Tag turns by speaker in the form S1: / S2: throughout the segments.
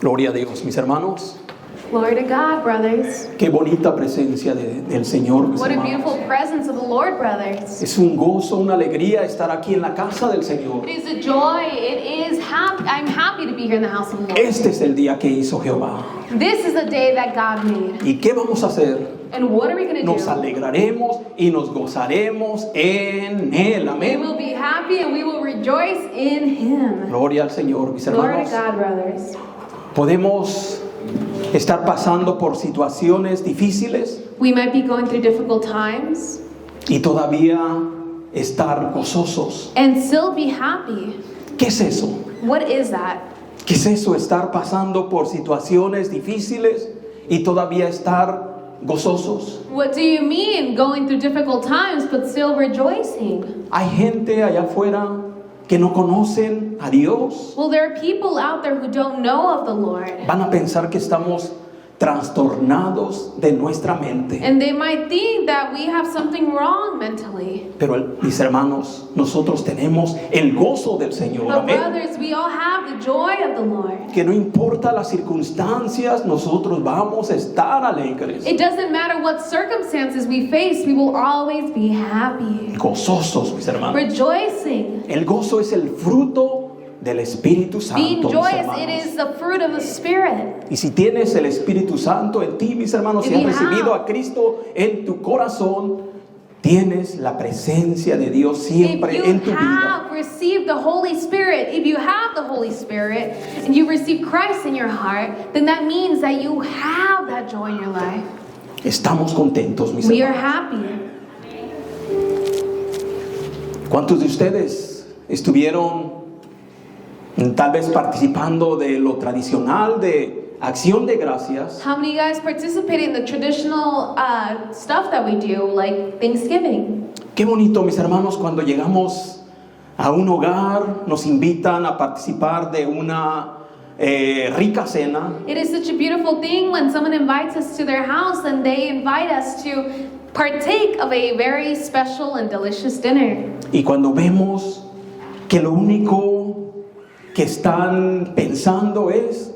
S1: Gloria a Dios, mis hermanos.
S2: Glory to God, brothers.
S1: Qué bonita presencia del Señor, mis
S2: What a
S1: hermanos.
S2: beautiful presence of the Lord, brothers.
S1: Es un gozo, una alegría estar aquí en la casa del Señor.
S2: It is a joy. It is happy. I'm happy to be here in the house of the Lord.
S1: Este es el día que hizo Jehová.
S2: This is the day that God made.
S1: ¿Y qué vamos a hacer?
S2: And what are we going to
S1: Nos
S2: do?
S1: alegraremos y nos gozaremos en Él.
S2: We
S1: Amén.
S2: will be happy and we will rejoice in Him.
S1: Gloria al Señor, mis
S2: Glory
S1: hermanos.
S2: to God, brothers.
S1: Podemos estar pasando por situaciones difíciles
S2: We might be going through difficult times
S1: y todavía estar gozosos.
S2: and still be happy.
S1: ¿Qué es eso?
S2: What is that?
S1: ¿Qué es eso? Estar pasando por situaciones difíciles y todavía estar gozosos.
S2: What do you mean going through difficult times but still rejoicing?
S1: Hay gente allá afuera que no conocen a Dios.
S2: Well, there are people out there who don't know of the Lord.
S1: Van a pensar que estamos trastornados de nuestra mente.
S2: And they might think that we have something wrong mentally.
S1: Pero mis hermanos, nosotros tenemos el gozo del Señor.
S2: But
S1: Amén.
S2: brothers, we all have the joy of the Lord.
S1: Que no importa las circunstancias, nosotros vamos a estar alegres,
S2: It doesn't matter what circumstances we face, we will always be happy.
S1: gozosos, mis hermanos.
S2: Rejoicing.
S1: El gozo es el fruto del Espíritu
S2: Being
S1: Santo, mis
S2: joyous, it
S1: hermanos.
S2: is the fruit of the Spirit.
S1: Y si tienes el Espíritu Santo en ti, mis hermanos, si
S2: If
S1: has
S2: you
S1: recibido
S2: have-
S1: a Cristo en tu corazón, tienes la presencia de Dios siempre
S2: If
S1: en
S2: you
S1: tu vida.
S2: have received the Holy Spirit, if you have the Holy Spirit, and you receive Christ in your heart, then that means that you have that joy in your life.
S1: Estamos contentos, mis
S2: We are
S1: hermanos.
S2: happy.
S1: ¿Cuántos de ustedes estuvieron tal vez participando de lo tradicional de acción de gracias
S2: How many of you guys participate in the traditional stuff that we do, like Thanksgiving?
S1: Qué bonito, mis hermanos, cuando llegamos a un hogar, nos invitan a participar de una rica cena.
S2: It is such a beautiful thing when someone invites us to their house and they invite us to partake of a very special and delicious dinner.
S1: Y cuando vemos que lo único que están pensando es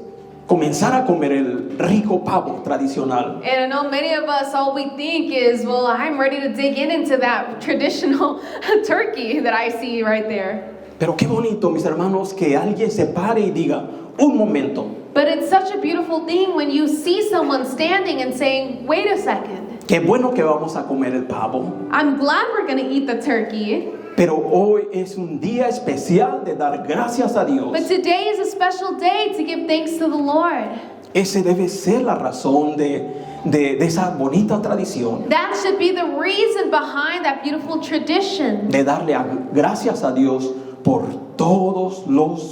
S1: comenzar a comer el rico pavo tradicional.
S2: And I know many of us, all we think is, well, I'm ready to dig into that traditional turkey that I see right there.
S1: Pero qué bonito, mis hermanos, que alguien se pare y diga, un momento,
S2: But it's such a beautiful thing when you see someone standing and saying, wait a second,
S1: qué bueno que vamos a comer el pavo.
S2: I'm glad we're going to eat the turkey.
S1: Pero hoy es un día especial de dar gracias a Dios.
S2: But today is a special day to give thanks to the Lord.
S1: Ese debe ser la razón de esa bonita tradición,
S2: That should be the reason behind that beautiful tradition
S1: de darle gracias a Dios por todos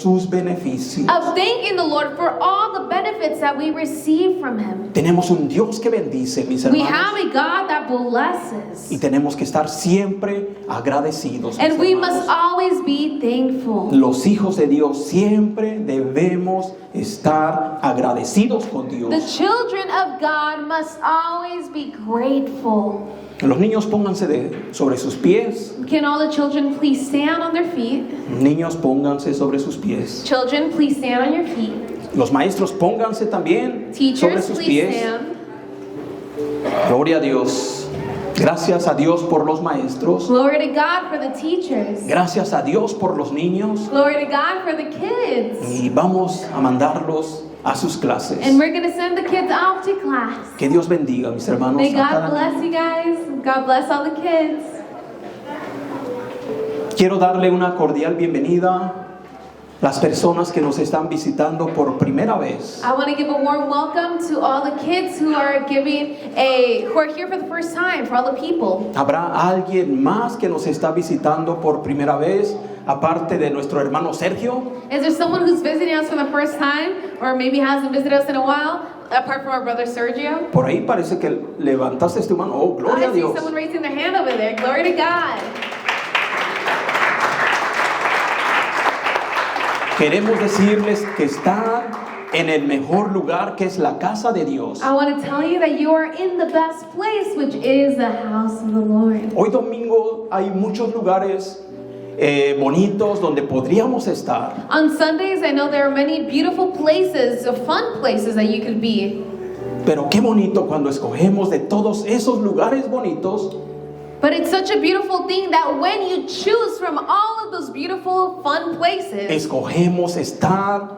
S1: sus beneficios.
S2: of thanking the Lord for all the benefits that we receive from Him.
S1: Tenemos un Dios que bendice, mis
S2: We have
S1: hermanos,
S2: a God that blesses.
S1: y tenemos que estar siempre agradecidos, mis
S2: And we
S1: hermanos.
S2: must always be thankful.
S1: Los hijos de Dios siempre debemos estar agradecidos con
S2: The
S1: Dios.
S2: children of God must always be grateful.
S1: Los niños pónganse sobre sus pies.
S2: Can all the children please stand on their feet?
S1: Niños pónganse sobre sus pies.
S2: Children, please stand on your feet.
S1: Los maestros pónganse también sobre
S2: Teachers,
S1: sus
S2: please
S1: pies.
S2: stand.
S1: Gloria a Dios. Gracias a Dios por los maestros.
S2: Glory to God for the teachers.
S1: Gracias a Dios por los niños.
S2: Glory to God for the kids.
S1: Y vamos a mandarlos a sus clases.
S2: And we're going to send the kids off to class.
S1: Que Dios bendiga, mis hermanos.
S2: May
S1: a
S2: God
S1: cada
S2: bless
S1: niño.
S2: you guys. God bless all the kids.
S1: Quiero darle una cordial bienvenida a las personas que nos están visitando por primera vez.
S2: I want to give a warm welcome to all the kids who are who are here for the first time, for all the people.
S1: ¿Habrá alguien más que nos está visitando por primera vez, aparte de nuestro hermano Sergio?
S2: Is there someone who's visiting us for the first time, or maybe hasn't visited us in a while, apart from our brother Sergio?
S1: Por ahí parece que levantaste tu mano. Oh, gloria
S2: I
S1: a
S2: see
S1: Dios.
S2: someone raising their hand over there. Glory to God.
S1: Queremos decirles que están en el mejor lugar, que es la casa de Dios.
S2: I want to tell you that you are in the best place, which is the house of the Lord.
S1: Hoy domingo hay muchos lugares bonitos donde podríamos estar.
S2: On Sundays, I know there are many beautiful places, fun places that you could be.
S1: Pero qué bonito cuando escogemos de todos esos lugares bonitos,
S2: But it's such a beautiful thing that when you choose from all of those beautiful, fun places,
S1: escogemos estar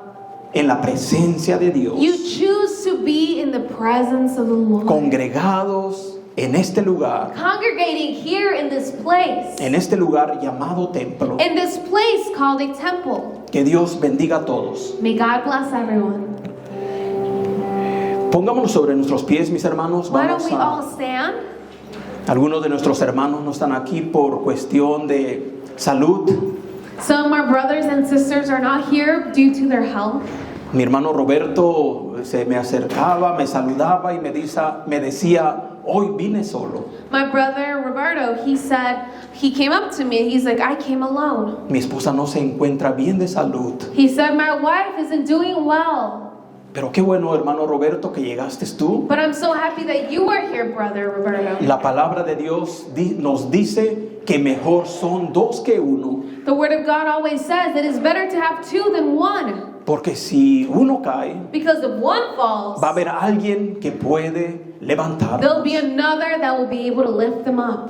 S1: en la presencia de Dios,
S2: you choose to be in the presence of the Lord.
S1: congregados en este lugar,
S2: Congregating here in this place,
S1: en este lugar llamado templo.
S2: in this place called a temple.
S1: Que Dios bendiga a todos.
S2: May God bless everyone.
S1: Pongámonos sobre nuestros pies, mis hermanos.
S2: Why don't
S1: Vamos
S2: we all
S1: a...
S2: stand?
S1: Algunos de nuestros hermanos no están aquí por cuestión de salud.
S2: Some of our brothers and sisters are not here due to their health.
S1: Mi hermano Roberto se me acercaba, me saludaba y me decía, hoy vine solo.
S2: My brother Roberto, he came up to me and he's like, I came alone.
S1: Mi esposa no se encuentra bien de salud.
S2: He said, my wife isn't doing well.
S1: Pero qué bueno, hermano Roberto, que llegaste tú.
S2: But I'm so happy that you are here, brother Roberto.
S1: La palabra de Dios nos dice que mejor son dos que uno.
S2: The word of God always says that it's better to have two than one.
S1: Porque si uno cae,
S2: Because if one falls,
S1: va a haber alguien que puede levantar.
S2: there'll be another that will be able to lift them up.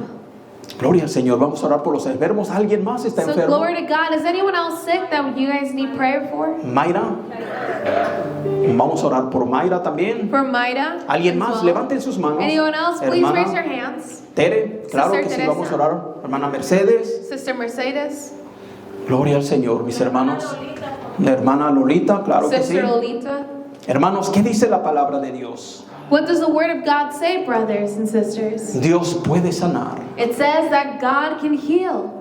S1: Gloria al Señor. Vamos a orar por los enfermos. ¿Alguien más está
S2: So
S1: enfermo?
S2: glory to God. Is anyone else sick that you guys need prayer for?
S1: Mayra. Vamos a orar por Mayra también.
S2: For Maida?
S1: ¿Alguien
S2: as
S1: más?
S2: well?
S1: Levanten sus manos.
S2: Anyone else? Please
S1: Hermana
S2: raise your hands.
S1: Tere, claro
S2: Sister
S1: que sí,
S2: Teresa.
S1: vamos a orar. Hermana Mercedes.
S2: Sister Mercedes?
S1: Gloria al Señor, mis hermanos. La hermana Lolita, claro que sí.
S2: Sister Lolita?
S1: Hermanos, ¿qué dice la palabra de Dios?
S2: What does the word of God say, brothers and sisters?
S1: Dios puede sanar.
S2: It says that God can heal.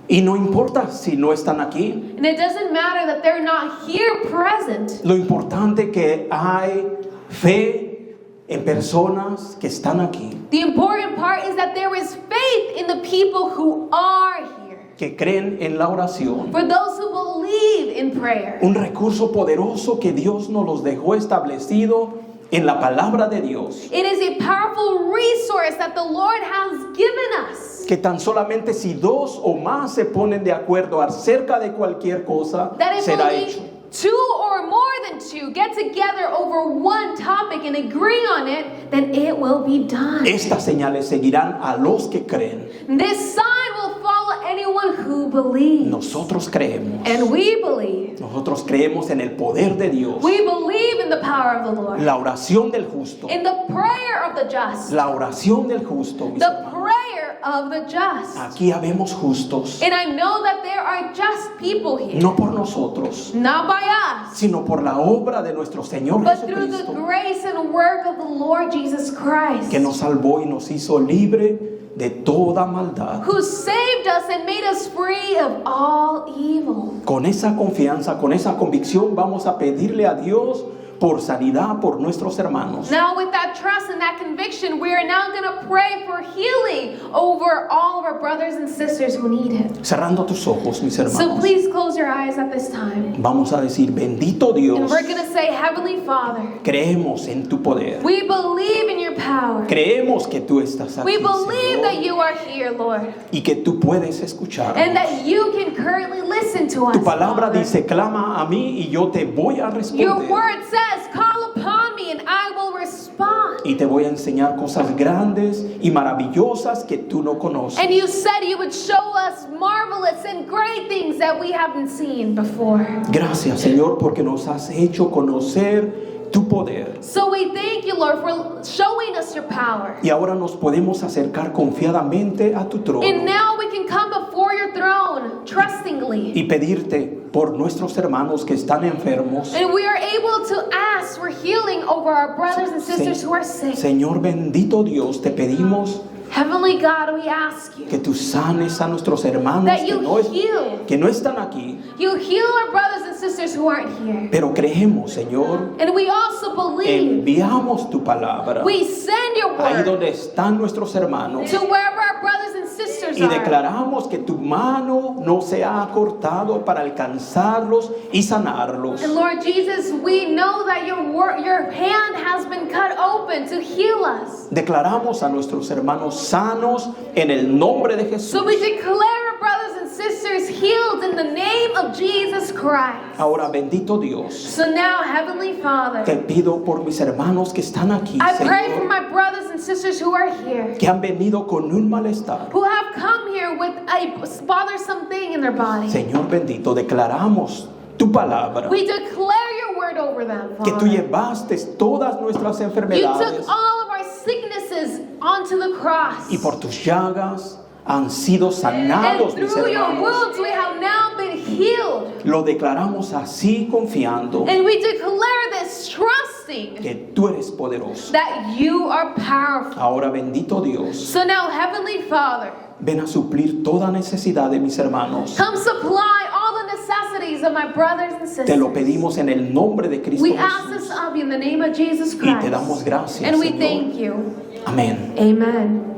S1: Y no importa si no están aquí.
S2: And it doesn't matter that they're not here present.
S1: Lo importante que hay fe en personas que están aquí,
S2: The important part is that there is faith in the people who are here.
S1: que creen en la oración.
S2: For those who believe in prayer.
S1: Un recurso poderoso que Dios nos los dejó establecido en la palabra de Dios.
S2: It is a powerful resource that the Lord has given us.
S1: Que tan solamente si dos o más se ponen de acuerdo acerca de cualquier cosa,
S2: That if
S1: será
S2: only
S1: hecho.
S2: two or more than two get together over one topic and agree on it, then it will be done.
S1: Estas señales seguirán a los que creen.
S2: This sign will follow anyone who believes.
S1: Nosotros creemos.
S2: And we believe.
S1: Nosotros creemos en el poder de Dios.
S2: We believe in the power of the Lord.
S1: La oración del justo.
S2: In the prayer of the just.
S1: La oración del justo, mis
S2: The
S1: hermanos.
S2: prayer of the just.
S1: Aquí habemos justos.
S2: And I know that there are just people here.
S1: No por nosotros,
S2: Not by us,
S1: sino por la obra de nuestro Señor
S2: but through the
S1: Jesucristo,
S2: grace and work of the Lord Jesus Christ.
S1: que nos salvó y nos hizo libre de toda maldad.
S2: Who saved us and made us free of all evil.
S1: Con esa confianza, con esa convicción, vamos a pedirle a Dios por sanidad por nuestros hermanos.
S2: Now with that trust and that conviction, we are now going to pray for healing over all of our brothers and sisters who need it.
S1: Cerrando tus ojos, mis
S2: So
S1: hermanos,
S2: please close your eyes at this time.
S1: vamos a decir, bendito
S2: And
S1: Dios,
S2: we're going to say, Heavenly Father,
S1: creemos en tu poder.
S2: we believe in your power.
S1: Creemos que tú estás aquí,
S2: We believe that
S1: Señor,
S2: you are here, Lord.
S1: y que tú puedes escuchar.
S2: And that you can currently listen to us.
S1: Tu palabra
S2: Father.
S1: dice, clama a mí y yo te voy a
S2: Your
S1: responder.
S2: word says, call upon me and I will respond.
S1: Y te voy a enseñar cosas grandes y maravillosas que tú no conoces.
S2: And you said you would show us marvelous and great things that we haven't seen before.
S1: Gracias, Señor, porque nos has hecho conocer tu poder.
S2: So we thank you, Lord, for showing us your power.
S1: Y ahora nos podemos acercar confiadamente a tu
S2: And
S1: trono
S2: now we can come before your throne trustingly.
S1: y pedirte por nuestros hermanos que están enfermos.
S2: And we are able to ask for healing over our brothers and sisters who are sick.
S1: Señor bendito Dios, te pedimos
S2: Heavenly God, we ask you
S1: que tú sanes a nuestros hermanos
S2: that you heal.
S1: que no están aquí,
S2: You heal our brothers and sisters who aren't here.
S1: pero creemos, Señor,
S2: And we also believe.
S1: enviamos tu palabra
S2: We send your
S1: ahí
S2: word
S1: donde están nuestros hermanos
S2: to wherever our brothers and sisters
S1: y
S2: are.
S1: declaramos que tu mano no se ha cortado para alcanzarlos y sanarlos.
S2: And Lord Jesus, we know that your hand has been cut open to heal us.
S1: Declaramos a nuestros hermanos sanos en el nombre de Jesús.
S2: So we declare our brothers and sisters healed in the name of Jesus Christ.
S1: Ahora, bendito Dios,
S2: So now, Heavenly Father,
S1: te pido por mis hermanos que están aquí,
S2: I pray for
S1: Señor,
S2: my brothers and sisters who are here,
S1: que han venido con un malestar.
S2: who have come here with a bothersome thing in their body.
S1: Señor bendito, declaramos tu palabra,
S2: We declare your word over them,
S1: que tú
S2: Father.
S1: llevaste todas nuestras
S2: You
S1: enfermedades
S2: took all of our sicknesses onto the cross.
S1: y por tus llagas han sido sanados,
S2: And
S1: mis
S2: through your
S1: hermanos.
S2: wounds we have now been healed.
S1: Lo declaramos así confiando
S2: And we declare this trusting
S1: que tú eres poderoso.
S2: that you are powerful.
S1: Ahora, bendito Dios,
S2: So now, Heavenly Father,
S1: ven a suplir toda necesidad de mis hermanos.
S2: come supply all the necessities of my brothers and
S1: Te lo
S2: sisters.
S1: pedimos en el nombre de Cristo
S2: We ask this
S1: Jesús.
S2: of you in the name of Jesus
S1: Y te damos
S2: Christ.
S1: gracias,
S2: And we
S1: Señor.
S2: thank you.
S1: Amén.
S2: Amen.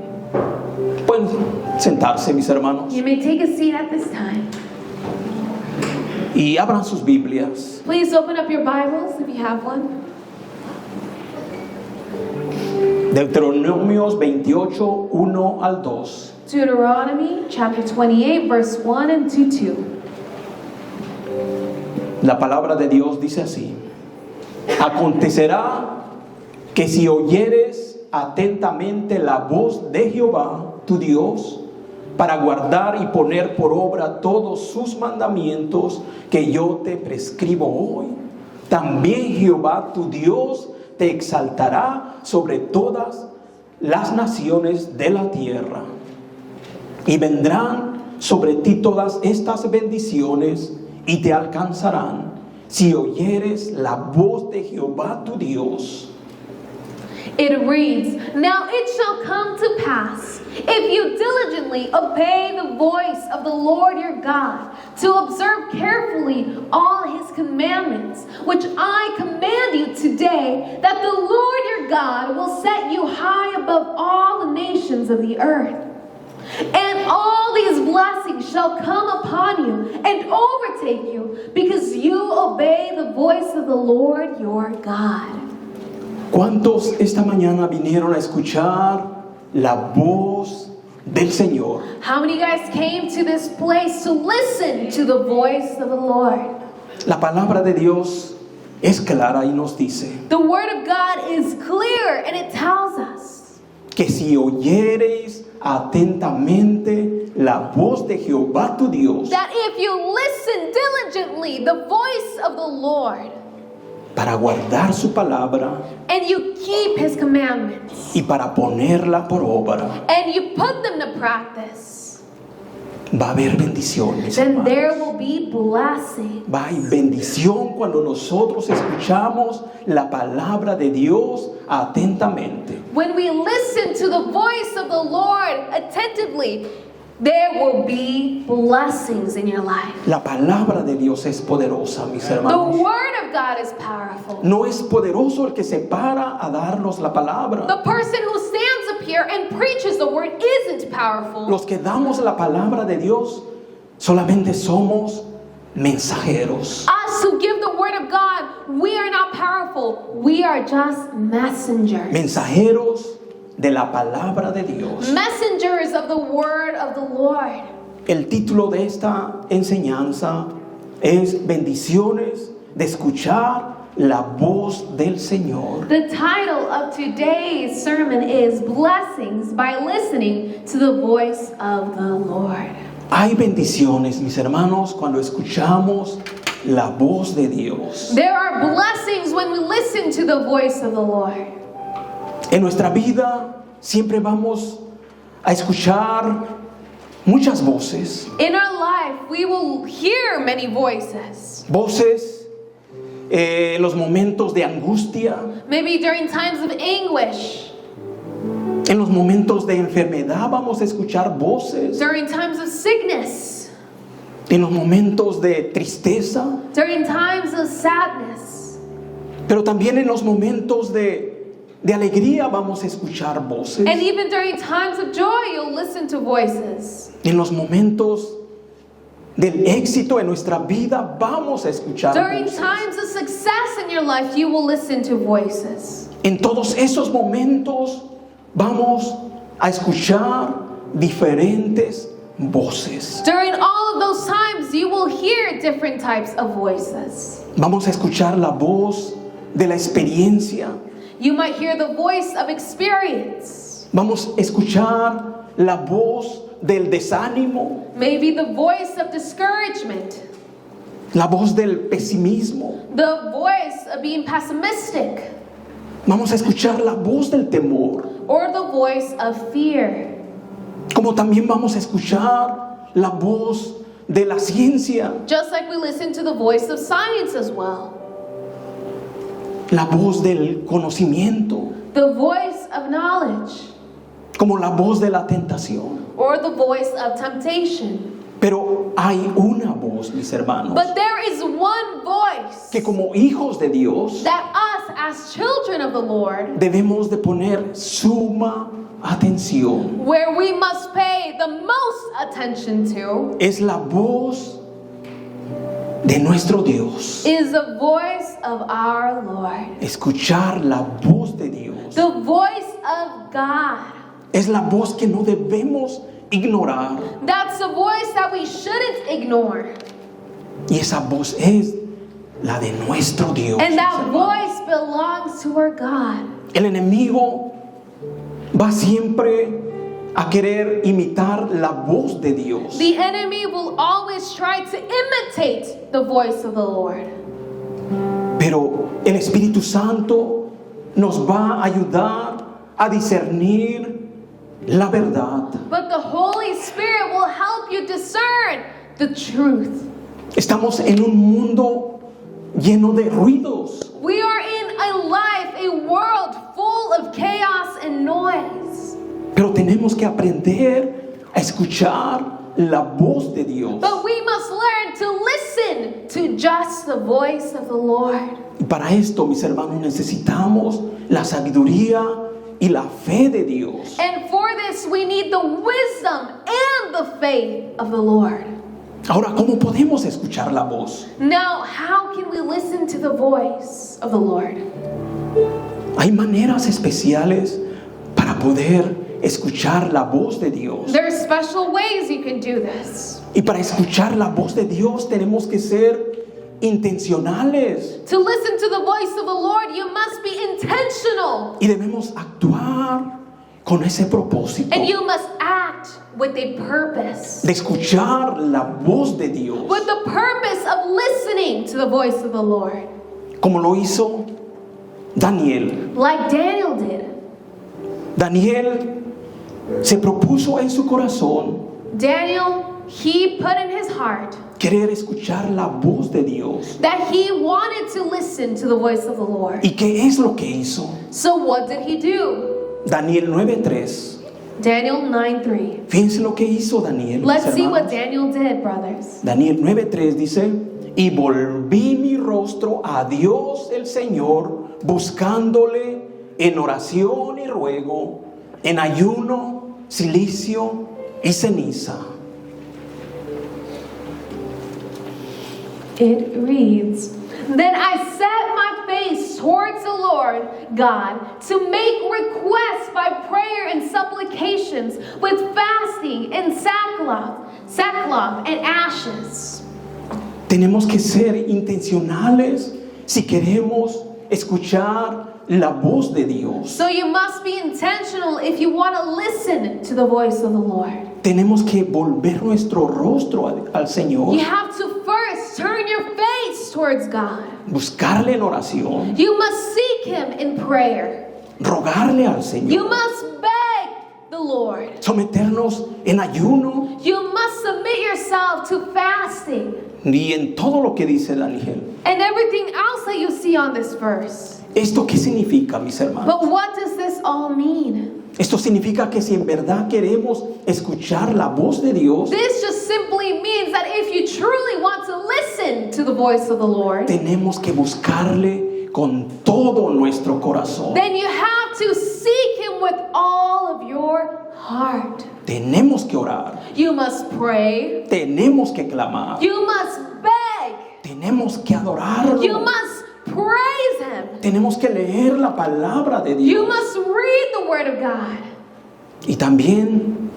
S1: Pueden sentarse, mis hermanos,
S2: You may take a seat at this time.
S1: y abran sus Biblias.
S2: Please open up your Bibles if you have one.
S1: Deuteronomios 28, 1 al 2.
S2: Deuteronomy chapter 28, verse 1 and 2.
S1: La palabra de Dios dice así: acontecerá que si oyeres atentamente la voz de Jehová, tu Dios, para guardar y poner por obra todos sus mandamientos que yo te prescribo hoy, también Jehová tu Dios te exaltará sobre todas las naciones de la tierra. Y vendrán sobre ti todas estas bendiciones y te alcanzarán si oyeres la voz de Jehová tu Dios.
S2: It reads, Now it shall come to pass, if you diligently obey the voice of the Lord your God, to observe carefully all his commandments, which I command you today, that the Lord your God will set you high above all the nations of the earth. And all these blessings shall come upon you and overtake you, because you obey the voice of the Lord your God.
S1: ¿Cuántos esta mañana vinieron a escuchar la voz del Señor?
S2: How many guys came to this place to listen to the voice of the Lord?
S1: La palabra de Dios es clara y nos dice
S2: The word of God is clear and it tells us
S1: que si oyereis atentamente la voz de Jehová tu Dios
S2: that if you listen diligently the voice of the Lord
S1: para guardar su palabra
S2: and you keep his commandments
S1: y para ponerla por obra,
S2: and you put them to practice,
S1: va a haber bendición, mis
S2: then
S1: hermanos.
S2: there will be blessing.
S1: Va a haber bendición cuando nosotros escuchamos la palabra de Dios atentamente.
S2: When we listen to the voice of the Lord attentively, there will be blessings in your life.
S1: La palabra de Dios es poderosa, mis
S2: The
S1: hermanos.
S2: word of God is powerful.
S1: No es poderoso el que se para a darnos la palabra.
S2: The person who stands up here and preaches the word isn't powerful.
S1: Los que damos la palabra de Dios solamente somos mensajeros.
S2: Us who give the word of God, we are not powerful. We are just messengers.
S1: Mensajeros de la palabra de Dios.
S2: Messengers of the word of the Lord.
S1: El título de esta enseñanza es Bendiciones de escuchar la voz del Señor.
S2: The title of today's sermon is Blessings by Listening to the Voice of the Lord.
S1: Hay bendiciones, mis hermanos, cuando escuchamos la voz de Dios.
S2: There are blessings when we listen to the voice of the Lord.
S1: En nuestra vida siempre vamos a escuchar muchas voces.
S2: In our life, we will hear many voices.
S1: Voces en los momentos de angustia,
S2: Maybe during times of anguish,
S1: en los momentos de enfermedad vamos a escuchar voces,
S2: during times of sickness,
S1: en los momentos de tristeza,
S2: during times of sadness.
S1: pero también en los momentos de alegría vamos a escuchar voces.
S2: And even during times of joy, you'll listen to voices.
S1: En los momentos del éxito en nuestra vida vamos a escuchar
S2: During
S1: voces.
S2: times of success in your life, you will listen to voices.
S1: En todos esos momentos vamos a escuchar diferentes voces.
S2: During all of those times, you will hear different types of voices.
S1: Vamos a escuchar la voz de la experiencia.
S2: You might hear the voice of experience.
S1: Vamos a escuchar la voz del desánimo,
S2: Maybe the voice of discouragement.
S1: la voz del pesimismo.
S2: The voice of being pessimistic.
S1: Vamos a escuchar la voz del temor.
S2: Or the voice of fear.
S1: Como también vamos a escuchar la voz de la ciencia,
S2: Just like we listen to the voice of science as well.
S1: la voz del conocimiento,
S2: The voice of knowledge.
S1: como la voz de la tentación.
S2: Or the voice of temptation.
S1: Pero hay una voz, mis hermanos,
S2: But there is one voice
S1: que como hijos de Dios
S2: that us as children of the Lord,
S1: debemos de poner suma atención.
S2: where we must pay the most attention to,
S1: Es la voz de nuestro Dios.
S2: is the voice of our Lord.
S1: Escuchar la voz de Dios.
S2: The voice of God.
S1: Es la voz que no debemos ignorar.
S2: That's the voice that we shouldn't ignore.
S1: Y esa voz es la de nuestro Dios.
S2: And that
S1: mis hermanos.
S2: voice belongs to our God.
S1: El enemigo va siempre a querer imitar la voz de Dios.
S2: The enemy will always try to imitate the voice of the Lord.
S1: Pero el Espíritu Santo nos va a ayudar a discernir la verdad.
S2: But the Holy Spirit will help you discern the truth.
S1: Estamos en un mundo lleno de ruidos.
S2: We are in a life, a world full of chaos and noise.
S1: Pero tenemos que aprender a escuchar la voz de Dios.
S2: But we must learn to listen to just the voice of the Lord.
S1: Y para esto, mis hermanos, necesitamos la sabiduría y la fe de Dios.
S2: And for this, we need the wisdom and the faith of the Lord.
S1: Ahora, ¿cómo podemos escuchar la voz?
S2: Now, how can we listen to the voice of the Lord?
S1: Hay maneras especiales para poder escuchar la voz de Dios.
S2: There are special ways you can do this.
S1: Y para escuchar la voz de Dios tenemos que ser intencionales
S2: To listen to the voice of the Lord, you must be intentional.
S1: y debemos actuar con ese propósito
S2: And you must act with a purpose.
S1: de escuchar la voz de Dios,
S2: With the purpose of listening to the voice of the Lord.
S1: como lo hizo Daniel.
S2: Like Daniel did.
S1: Daniel se propuso en su corazón
S2: Daniel, he put in his heart
S1: querer escuchar la voz de Dios.
S2: that he wanted to listen to the voice of the Lord.
S1: ¿Y qué es lo que hizo?
S2: So what did he do?
S1: Daniel 9:3.
S2: Daniel 9:3.
S1: Fíjense lo que hizo Daniel. mis
S2: Let's see what
S1: hermanos.
S2: Daniel did, brothers.
S1: Daniel 9:3 dice: y volví mi rostro a Dios el Señor, buscándole en oración y ruego, en ayuno, cilicio y ceniza.
S2: It reads, Then I set my face towards the Lord God to make requests by prayer and supplications with fasting and sackcloth and ashes.
S1: Tenemos que ser intencionales si queremos escuchar la voz de Dios.
S2: So you must be intentional if you want to listen to the voice of the Lord.
S1: Tenemos que volver nuestro rostro al Señor,
S2: You have to first turn your face towards God.
S1: buscarle en oración,
S2: You must seek Him in prayer.
S1: rogarle al Señor,
S2: You must beg the Lord.
S1: someternos en ayuno
S2: You must submit yourself to fasting
S1: y en todo lo que dice Daniel.
S2: and everything else that you see on this verse.
S1: ¿Esto qué significa, mis hermanos?
S2: But what does this all mean?
S1: Esto significa que si en verdad queremos escuchar la voz de Dios,
S2: This just simply means that if you truly want to listen to the voice of the Lord,
S1: tenemos que buscarle con todo nuestro corazón.
S2: then you have to seek Him with all of your heart.
S1: Tenemos que orar,
S2: You must pray.
S1: tenemos que clamar,
S2: You must beg.
S1: tenemos que adorarlo,
S2: You must praise Him.
S1: tenemos que leer la palabra de
S2: You
S1: Dios
S2: must read the Word of God.
S1: y también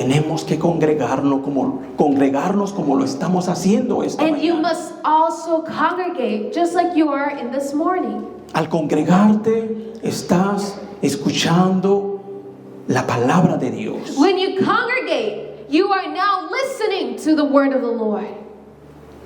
S1: tenemos que congregarnos como lo estamos haciendo esta
S2: And you
S1: mañana.
S2: must also congregate just like you are in this morning.
S1: Al congregarte, estás escuchando la palabra de Dios.
S2: When you congregate, you are now listening to the word of the Lord.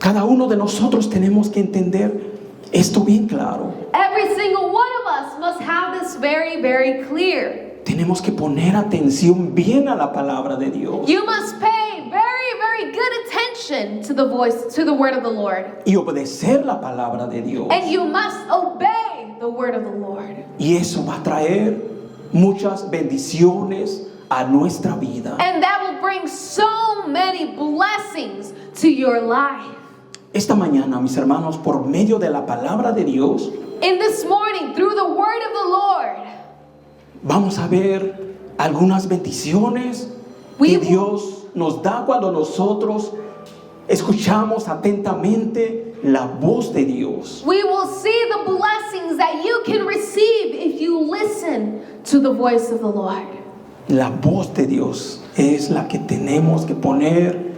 S1: Cada uno de nosotros tenemos que entender esto bien claro.
S2: Every single one of us must have this very, very clear.
S1: Tenemos que poner atención bien a la palabra de Dios
S2: You must pay very, very good attention to the voice, to the word of the Lord.
S1: y obedecer la palabra de Dios.
S2: And you must obey the word of the Lord.
S1: Y eso va a traer muchas bendiciones a nuestra vida.
S2: And that will bring so many blessings to your life.
S1: Esta mañana, mis hermanos, por medio de la palabra de Dios,
S2: In this morning, through the word of the Lord,
S1: vamos a ver algunas bendiciones que Dios nos da cuando nosotros escuchamos atentamente la voz de Dios.
S2: we will see the blessings that you can receive if you listen to the voice of the Lord.
S1: La voz de Dios es la que tenemos que poner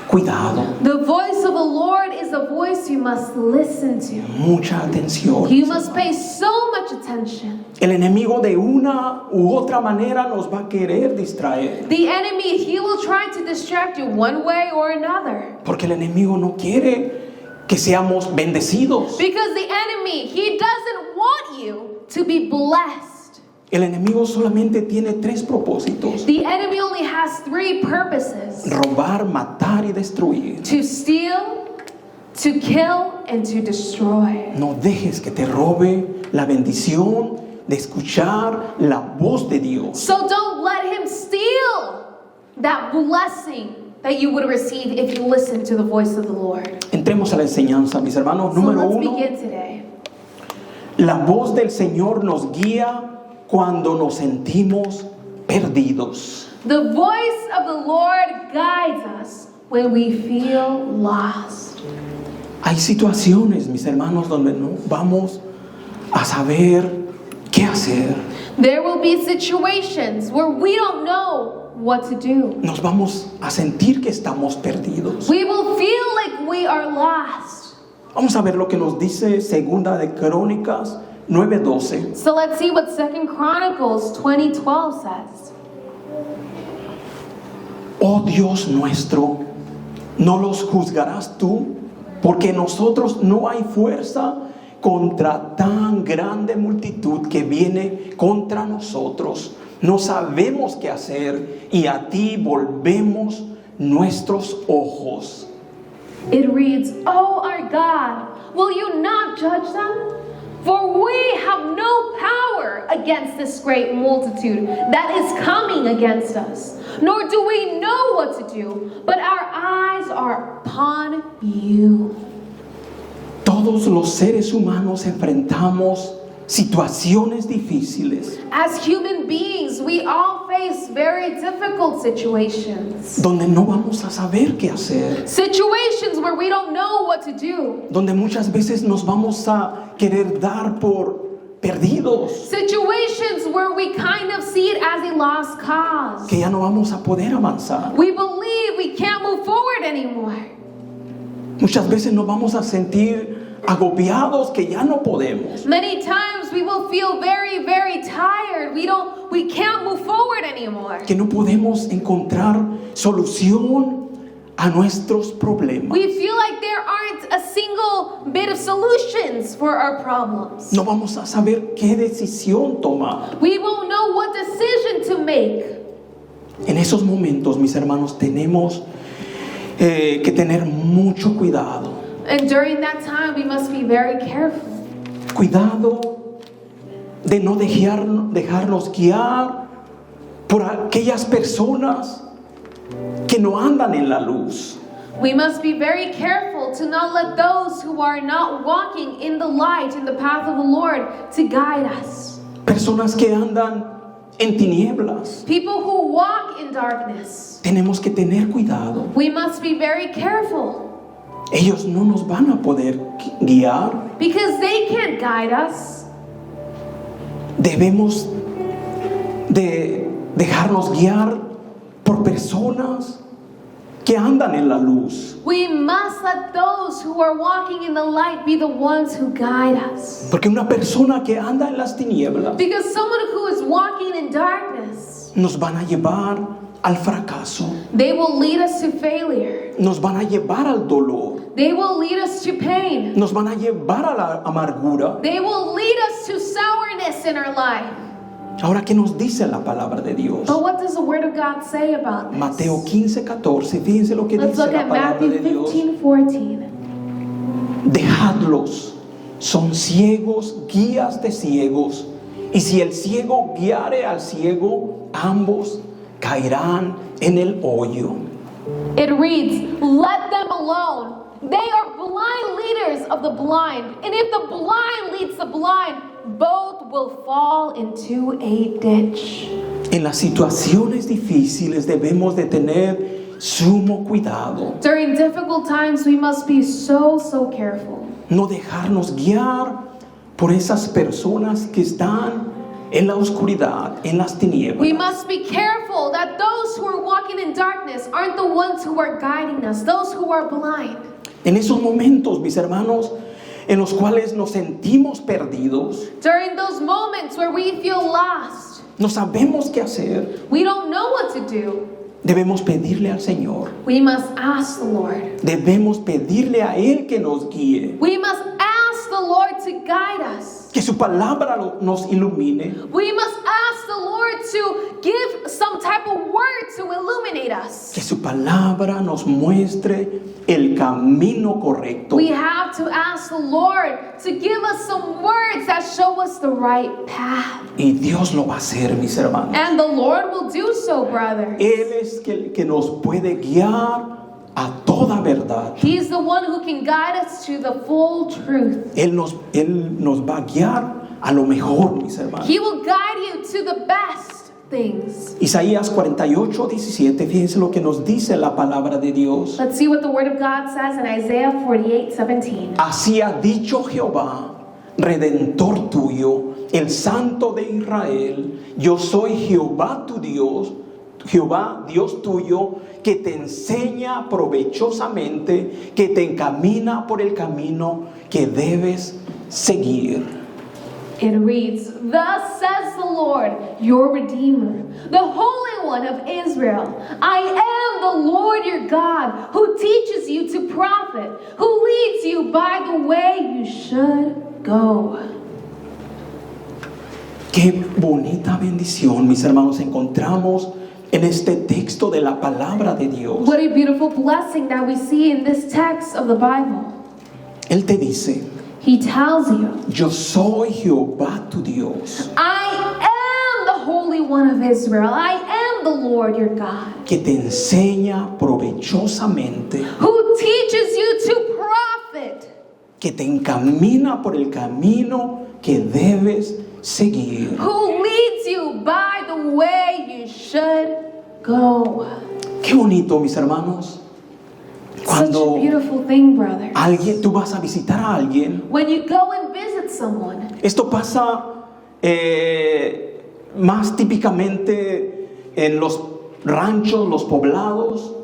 S1: cuidado,
S2: The voice of the Lord is a voice you must listen to.
S1: mucha atención.
S2: You must pay so much attention.
S1: El enemigo de una u otra manera nos va a querer distraer,
S2: The enemy, he will try to distract you one way or another.
S1: porque el enemigo no quiere que seamos bendecidos.
S2: Because the enemy, he doesn't want you to be blessed.
S1: El enemigo solamente tiene tres propósitos:
S2: The enemy only has three purposes:
S1: robar, matar y destruir.
S2: to steal, to kill, and to destroy.
S1: No dejes que te robe la bendición de escuchar la voz de Dios.
S2: So don't let him steal that blessing that you would receive if you listen to the voice of the Lord.
S1: Entremos a la enseñanza, mis hermanos.
S2: So
S1: Número
S2: let's
S1: uno,
S2: begin today.
S1: la voz del Señor nos guía cuando nos sentimos perdidos.
S2: The voice of the Lord guides us when we feel lost.
S1: Hay situaciones, mis hermanos, donde no vamos a saber qué hacer.
S2: There will be situations where we don't know what to do.
S1: Nos vamos a sentir que estamos perdidos.
S2: We will feel like we are lost.
S1: Vamos a ver lo que nos dice Segunda de Crónicas 9:12.
S2: So let's see what 2 Chronicles 20:12 says.
S1: Oh Dios nuestro, ¿no los juzgarás tú? Porque en nosotros no hay fuerza contra tan grande multitud que viene contra nosotros. No sabemos qué hacer y a ti volvemos nuestros ojos.
S2: It reads, "Oh our God, will you not judge them? For we have no power against this great multitude that is coming against us, nor do we know what to do, but our eyes are upon you."
S1: Todos los seres humanos enfrentamos situaciones difíciles
S2: As human beings, we all face very difficult situations.
S1: donde no vamos a saber qué hacer,
S2: Situations where we don't know what to do.
S1: donde muchas veces nos vamos a querer dar por perdidos,
S2: Situations where we kind of see it as a lost cause.
S1: que ya no vamos a poder avanzar.
S2: We believe we can't move forward anymore.
S1: Muchas veces nos vamos a sentir agobiados que ya no podemos.
S2: Many times we will feel very, very tired. We can't move forward anymore.
S1: Que no podemos encontrar solución a nuestros problemas.
S2: We feel like there aren't a single bit of solutions for our problems.
S1: No vamos a saber qué decisión tomar.
S2: We won't know what decision to make.
S1: En esos momentos, mis hermanos, tenemos que tener mucho cuidado.
S2: And during that time, we must be very careful.
S1: Cuidado de no dejarnos guiar por aquellas personas que no andan en la luz.
S2: We must be very careful to not let those who are not walking in the light, in the path of the Lord, to guide us.
S1: Personas que andan en tinieblas.
S2: People who walk in darkness.
S1: Tenemos que tener cuidado.
S2: We must be very careful
S1: Ellos no nos van a poder guiar.
S2: because they can't guide us.
S1: Debemos de dejarnos guiar por personas que andan en la luz.
S2: We must let those who are walking in the light be the ones who guide us.
S1: Porque una persona que anda en las tinieblas
S2: Because someone who is walking in darkness,
S1: nos van a llevar al fracaso,
S2: they will lead us to failure.
S1: nos van a llevar al dolor,
S2: They will lead us to pain.
S1: nos van a llevar a la amargura.
S2: They will lead us to sourness in our life.
S1: Ahora, ¿qué nos dice la palabra de Dios?
S2: But what does the Word of God say about this?
S1: Mateo 15:14, fíjense lo que
S2: Let's
S1: dice
S2: look
S1: la
S2: at
S1: palabra
S2: Matthew
S1: de Dios.
S2: 15:14.
S1: Dejadlos, son ciegos, guías de ciegos. Y si el ciego guiare al ciego, ambos caerán en el hoyo.
S2: It reads, "Let them alone. They are blind leaders of the blind. And if the blind leads the blind, both will fall into a ditch."
S1: En las situaciones difíciles debemos de tener sumo cuidado.
S2: During difficult times, we must be so careful.
S1: No dejarnos guiar por esas personas que están en la oscuridad, en las tinieblas.
S2: We must be careful that those who are walking in darkness aren't the ones who are guiding us, those who are blind.
S1: En esos momentos, mis hermanos, en los cuales nos sentimos perdidos,
S2: During those moments where we feel lost,
S1: no sabemos qué hacer,
S2: we don't know what to do,
S1: debemos pedirle al Señor.
S2: we must ask the Lord.
S1: Debemos pedirle a Él que nos guíe,
S2: We must ask the Lord to guide us.
S1: que su palabra nos ilumine,
S2: We must ask the Lord to give some type of word to illuminate us.
S1: que su palabra nos muestre el camino correcto.
S2: We have to ask the Lord to give us some words that show us the right path.
S1: Y Dios lo va a hacer, mis hermanos.
S2: And the Lord will do so, brothers.
S1: Él es el que nos puede guiar a toda verdad.
S2: He's the one who can guide us to the full truth.
S1: Él nos va a guiar a lo mejor, mis hermanos.
S2: He will guide you to the best things.
S1: Isaías 48:17, fíjense lo que nos dice la palabra de Dios.
S2: Let's see what the Word of God says in Isaiah 48:17.
S1: Así ha dicho Jehová, Redentor tuyo, el Santo de Israel: yo soy Jehová tu Dios, Jehová Dios tuyo, que te enseña provechosamente, que te encamina por el camino que debes seguir.
S2: It reads, "Thus says the Lord, your Redeemer, the Holy One of Israel. I am the Lord your God, who teaches you to profit, who leads you by the way you should go."
S1: Qué bonita bendición, mis hermanos, encontramos en este texto de la palabra de Dios.
S2: What a beautiful blessing that we see in this text of the Bible.
S1: Él te dice:
S2: He tells you,
S1: yo soy Jehová tu Dios,
S2: I am the Holy One of Israel. I am the Lord your God,
S1: que te enseña provechosamente,
S2: who teaches you to profit,
S1: que te encamina por el camino que debes seguir.
S2: who leads you by the way you should go.
S1: Qué bonito, mis hermanos,
S2: Such
S1: cuando
S2: a beautiful thing, brother.
S1: tú vas a visitar a alguien.
S2: When you go and visit someone,
S1: Esto pasa más típicamente en los ranchos, los poblados,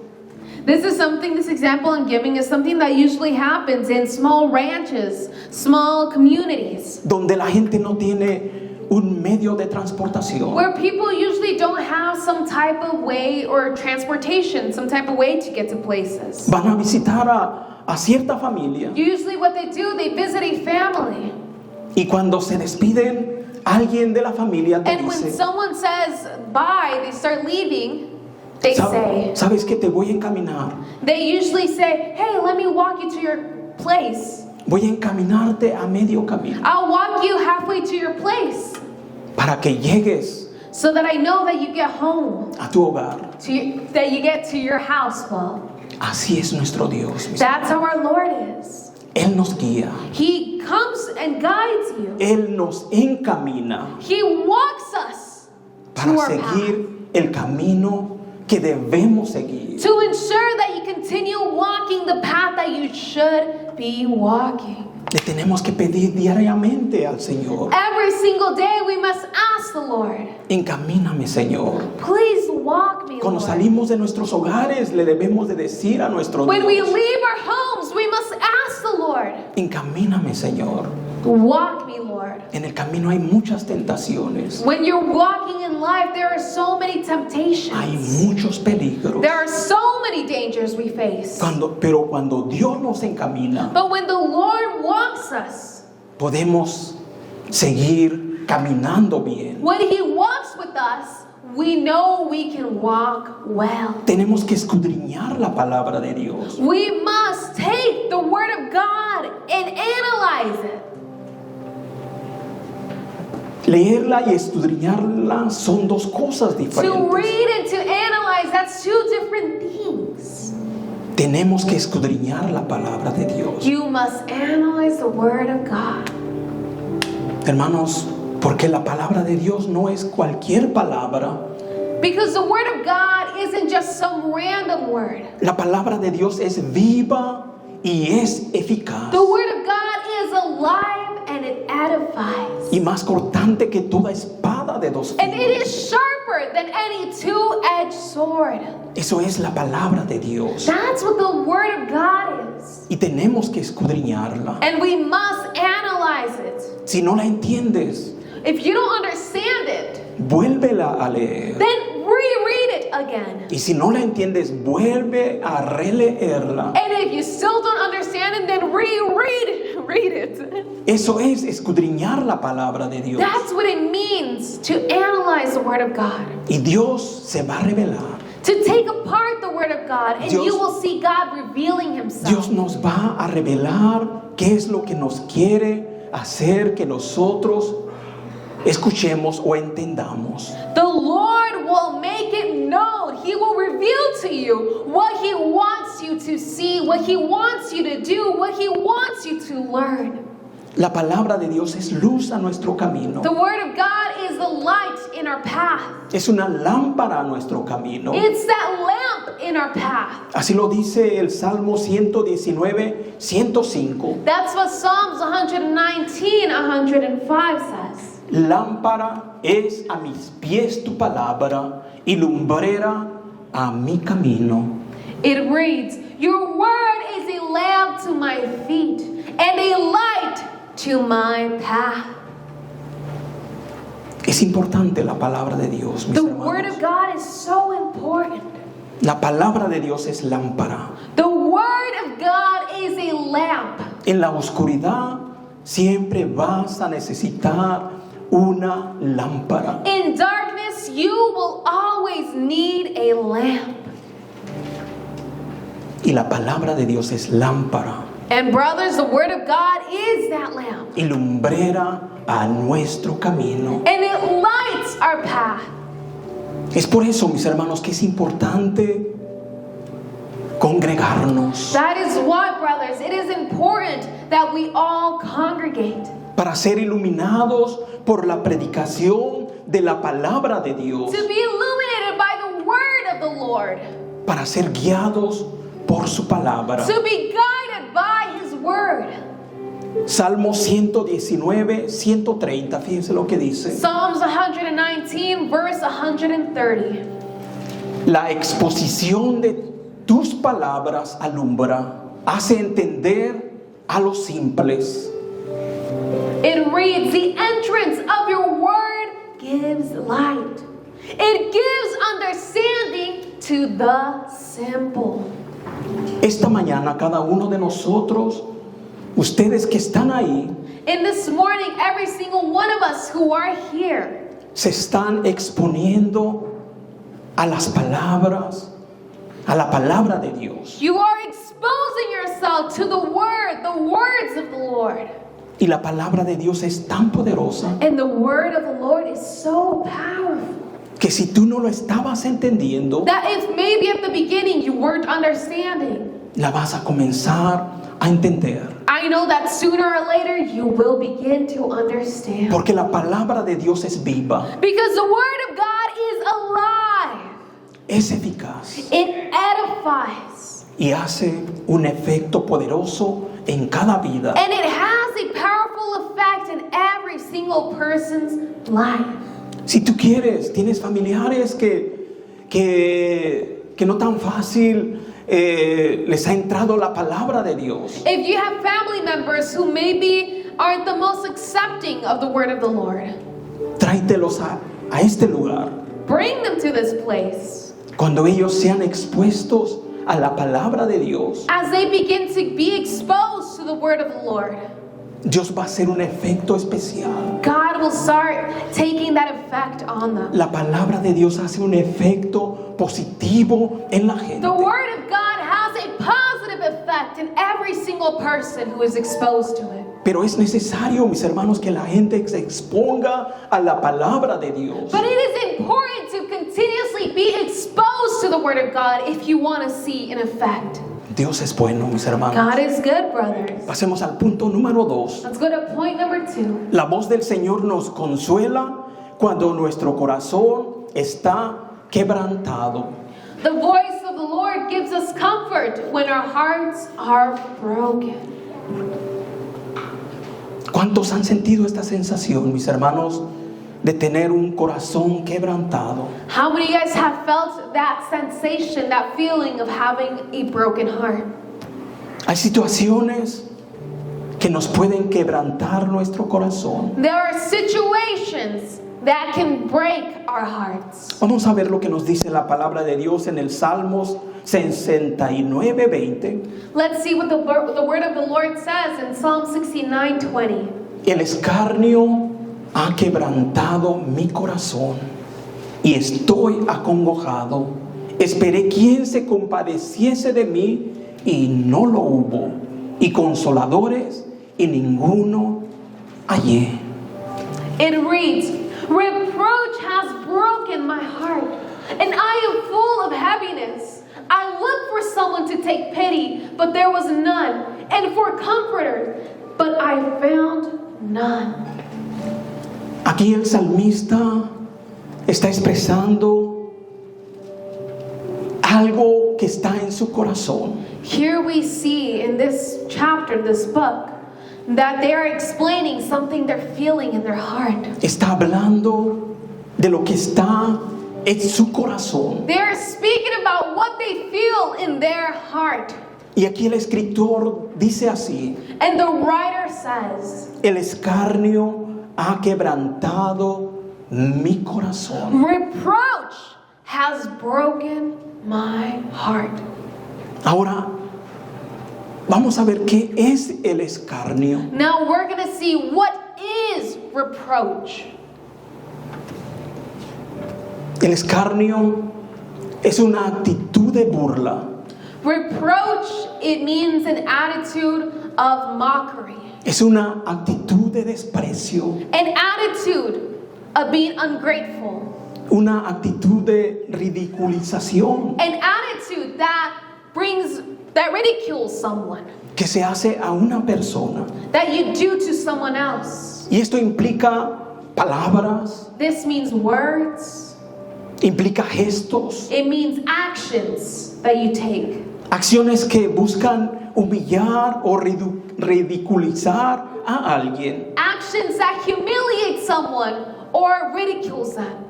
S2: this example I'm giving is something that usually happens in small ranches, small communities,
S1: donde la gente no tiene un medio de transportación.
S2: where people usually don't have some type of way or transportation, some type of way to get to places.
S1: Van a visitar a cierta familia,
S2: Usually what they do, they visit a family.
S1: y cuando se despiden, alguien de la familia te
S2: And when
S1: dice:
S2: someone says bye, they start leaving, they say,
S1: ¿sabes que te voy a encaminar?
S2: they usually say, "Hey, let me walk you to your place.
S1: Voy a encaminarte a medio camino
S2: I'll walk you halfway to your place
S1: para que llegues
S2: so that I know that you get home,
S1: a tu hogar.
S2: that you get to your house well."
S1: Así es nuestro Dios, mis
S2: That's how our Lord is.
S1: Él nos guía,
S2: He comes and guides you.
S1: Él nos encamina
S2: He walks us to
S1: para
S2: our
S1: seguir el camino que debemos seguir.
S2: path, to ensure that you continue walking the path that you should be walking.
S1: Le tenemos que pedir diariamente al Señor
S2: Every single day we must ask the Lord,
S1: encamíname, Señor.
S2: please walk me,
S1: Cuando
S2: Lord.
S1: salimos de nuestros hogares, le debemos de decir a nuestro
S2: When we
S1: Dios,
S2: leave our homes, we must ask the Lord,
S1: encamíname, Señor.
S2: walk me, Lord.
S1: En el camino hay muchas tentaciones,
S2: When you're walking in life, there are so many
S1: hay
S2: temptations.
S1: muchos peligros.
S2: There are so many dangers we face.
S1: Pero cuando Dios nos encamina,
S2: But when the Lord walks us,
S1: podemos seguir caminando bien.
S2: when He walks with us, we know we can walk well.
S1: Tenemos que escudriñar la palabra de Dios.
S2: We must take the Word of God and analyze it.
S1: Leerla y escudriñarla son dos cosas
S2: To
S1: diferentes.
S2: read and to analyze, that's two different things.
S1: Tenemos que escudriñar la palabra de Dios.
S2: You must analyze the Word of God.
S1: Hermanos, porque la palabra de Dios no es cualquier palabra.
S2: Because the Word of God isn't just some random word.
S1: La palabra de Dios es viva y es eficaz.
S2: The Word of God is alive and it edifies.
S1: Y más cortante que toda espada de dos
S2: And it
S1: filos.
S2: is sharper than any two-edged sword.
S1: Eso es la palabra de Dios.
S2: That's what the Word of God is.
S1: Y tenemos que escudriñarla.
S2: And we must analyze it.
S1: Si no la entiendes,
S2: If you don't understand it,
S1: vuélvela a leer.
S2: then reread it again.
S1: Y si no la entiendes, vuelve a releerla.
S2: And if you still don't understand it, then read it.
S1: Eso es escudriñar la palabra de Dios.
S2: That's what it means to analyze the Word of God.
S1: Y Dios se va a revelar.
S2: To take apart the Word of God, and
S1: Dios-
S2: you will see God revealing Himself.
S1: Dios nos va a revelar qué es lo que nos quiere hacer que nosotros escuchemos o entendamos.
S2: The Lord will make it known. He will reveal to you what He wants you to see, what He wants you to do, what He wants you to learn.
S1: La palabra de Dios es luz a nuestro camino.
S2: The Word of God is the light in our path.
S1: Es una lámpara a nuestro camino.
S2: It's that lamp in our path.
S1: Así lo dice el Salmo 119, 105.
S2: That's what Psalms 119, 105 says.
S1: Lámpara es a mis pies tu palabra y lumbrera a mi camino.
S2: It reads, Your word is a lamp to my feet and a light to my path.
S1: Es importante la palabra de Dios, mis
S2: The word
S1: hermanos.
S2: of God is so important.
S1: La palabra de Dios es lámpara.
S2: The word of God is a lamp.
S1: En la oscuridad siempre vas a necesitar una lámpara.
S2: In darkness, you will always need a lamp.
S1: Y la palabra de Dios es lámpara
S2: And brothers, the word of God is that lamp.
S1: y lumbrera a nuestro camino.
S2: And it lights our path.
S1: Es por eso, mis hermanos, que es importante congregarnos
S2: That is why, brothers, it is important that we all congregate.
S1: para ser iluminados por la predicación de la palabra de Dios,
S2: To be illuminated by the word of the Lord.
S1: para ser guiados por su palabra.
S2: To be guided by His word.
S1: Salmo 119, 130, fíjense lo que dice.
S2: Psalms 119, verse 130.
S1: La exposición de tus palabras alumbra, hace entender a los simples.
S2: It reads, The entrance of your word gives light. It gives understanding to the simple.
S1: Esta mañana cada uno de nosotros, ustedes que están ahí,
S2: And this morning, every single one of us who are here,
S1: se están exponiendo a las palabras, a la palabra de Dios.
S2: you are exposing yourself to the words of the Lord.
S1: Y la palabra de Dios es tan poderosa
S2: And the word of the Lord is so powerful
S1: que si tú no lo estabas entendiendo,
S2: that if maybe at the beginning you weren't understanding,
S1: la vas a comenzar a entender.
S2: I know that sooner or later you will begin to understand.
S1: Porque la palabra de Dios es viva,
S2: Because the word of God is alive.
S1: es eficaz
S2: It edifies.
S1: y hace un efecto poderoso en cada vida.
S2: And it has a powerful effect in every single person's life.
S1: Si tú quieres, tienes familiares que no tan fácil les ha entrado la palabra de Dios.
S2: If you have family members who maybe aren't the most accepting of the word of the Lord,
S1: Tráetelos a este lugar.
S2: bring them to this place.
S1: Cuando ellos sean expuestos a la palabra de Dios,
S2: As they begin to be exposed to the word of the Lord,
S1: Dios va a hacer un efecto especial.
S2: God will start taking that effect on them.
S1: La palabra de Dios hace un efecto positivo en la gente.
S2: The word of God has a positive effect in every single person who is exposed to it.
S1: Pero es necesario, mis hermanos, que la gente se exponga a la palabra de Dios.
S2: But it is important to continuously be exposed to the word of God if you want to see an effect.
S1: Dios es bueno, mis hermanos.
S2: God is good, brothers.
S1: Pasemos al punto número 2.
S2: Let's go to point number 2.
S1: La voz del Señor nos consuela cuando nuestro corazón está quebrantado.
S2: The voice of the Lord gives us comfort when our hearts are broken.
S1: ¿Cuántos han sentido esta sensación, mis hermanos, de tener un corazón quebrantado?
S2: How many of you guys have felt that sensation, that feeling of having a broken heart?
S1: Hay situaciones que nos pueden quebrantar nuestro corazón.
S2: There are situations that can break our hearts.
S1: Vamos a ver lo que nos dice la palabra de Dios en el Salmos 69:20.
S2: Let's see what the word of the Lord says in Psalm 69:20.
S1: El escarnio ha quebrantado mi corazón y estoy acongojado. Esperé quien se compadeciese de mí y no lo hubo, y consoladores y ninguno hallé.
S2: It reads, reproach has broken my heart, and I am full of heaviness. I looked for someone to take pity, but there was none, and for comforter, but I found none.
S1: Aquí el salmista está expresando algo que está en su corazón.
S2: Here we see in this chapter, this book, that they are explaining something they're feeling in their heart.
S1: Está hablando de lo que está en su corazón.
S2: They're speaking about what they feel in their heart.
S1: Y aquí el escritor dice así:
S2: And the writer says,
S1: el escarnio ha quebrantado mi corazón.
S2: reproach has broken my heart.
S1: Ahora, vamos a ver qué es el escarnio.
S2: Now we're going to see what is reproach.
S1: El escarnio es una actitud de burla.
S2: Reproach, it means an attitude of mockery,
S1: Es una actitud de desprecio.
S2: an attitude of being ungrateful,
S1: Una actitud de ridiculización
S2: an attitude that ridicules someone,
S1: que se hace a una persona.
S2: that you do to someone else.
S1: Y esto implica palabras,
S2: This means words,
S1: implica gestos,
S2: it means actions that you take.
S1: acciones que buscan humillar o ridiculizar a alguien.
S2: Actions that humiliate someone or ridicules them.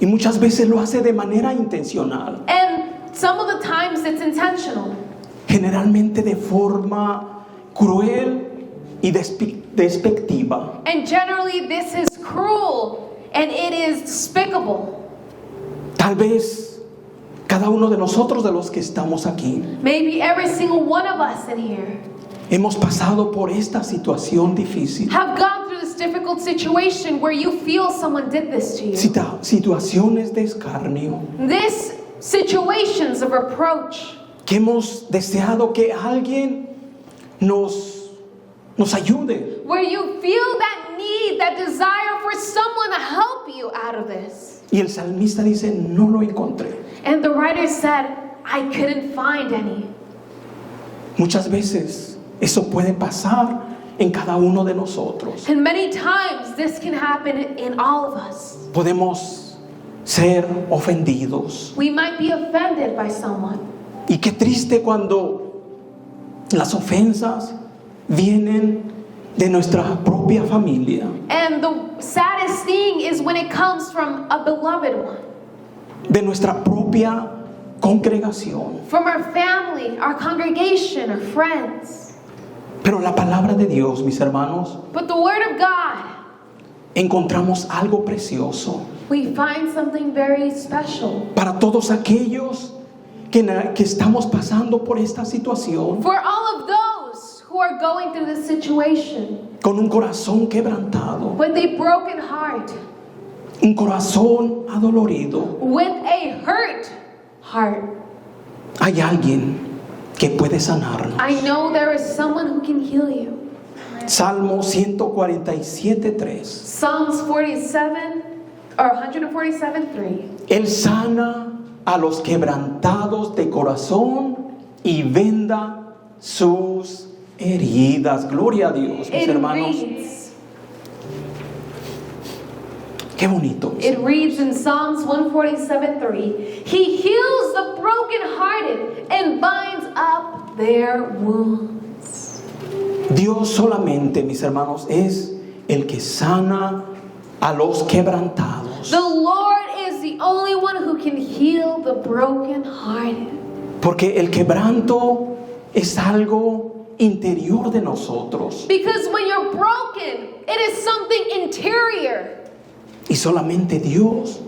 S1: Y muchas veces lo hace de manera intencional,
S2: And some of the times it's intentional.
S1: generalmente de forma cruel y despectiva.
S2: And generally this is cruel and it is despicable.
S1: Tal vez cada uno de nosotros, de los que estamos aquí,
S2: Maybe every single one of us in here
S1: hemos pasado por esta situación difícil.
S2: have gone through this difficult situation where you feel someone did this to you.
S1: Situaciones de escarnio,
S2: This situations of reproach,
S1: que hemos deseado que alguien nos ayude,
S2: where you feel that need, that desire for someone to help you out of this.
S1: y el salmista dice: no lo encontré.
S2: And the writer said, I couldn't find any.
S1: Muchas veces eso puede pasar en cada uno de nosotros.
S2: And many times this can happen in all of us.
S1: Podemos ser ofendidos.
S2: We might be offended by someone.
S1: Y qué triste cuando las ofensas vienen de nuestra propia familia.
S2: And the saddest thing is when when it comes from a beloved one,
S1: de nuestra propia congregación.
S2: from our family, our congregation, our friends.
S1: Pero la palabra de Dios, mis hermanos,
S2: But the Word of God,
S1: encontramos algo precioso
S2: we find something very special.
S1: para todos aquellos que estamos pasando por esta situación
S2: For all of those who are going through this situation
S1: con un corazón quebrantado,
S2: with a broken heart,
S1: un corazón adolorido.
S2: with a hurt heart.
S1: Hay alguien que puede sanarnos.
S2: I know there is someone who can heal you.
S1: Salmo 147:3.
S2: Psalms 47 or 147:3.
S1: Él sana a los quebrantados de corazón y venda sus heridas. Gloria a Dios, mis
S2: It
S1: hermanos.
S2: reads,
S1: Qué bonito.
S2: it reads in Psalms 147:3, He heals the brokenhearted and binds up their wounds.
S1: Dios solamente, mis hermanos, es el que sana a los quebrantados.
S2: The Lord is the only one who can heal the brokenhearted.
S1: Porque el quebranto es algo interior de nosotros.
S2: Because when you're broken, it is something interior.
S1: Y solamente Dios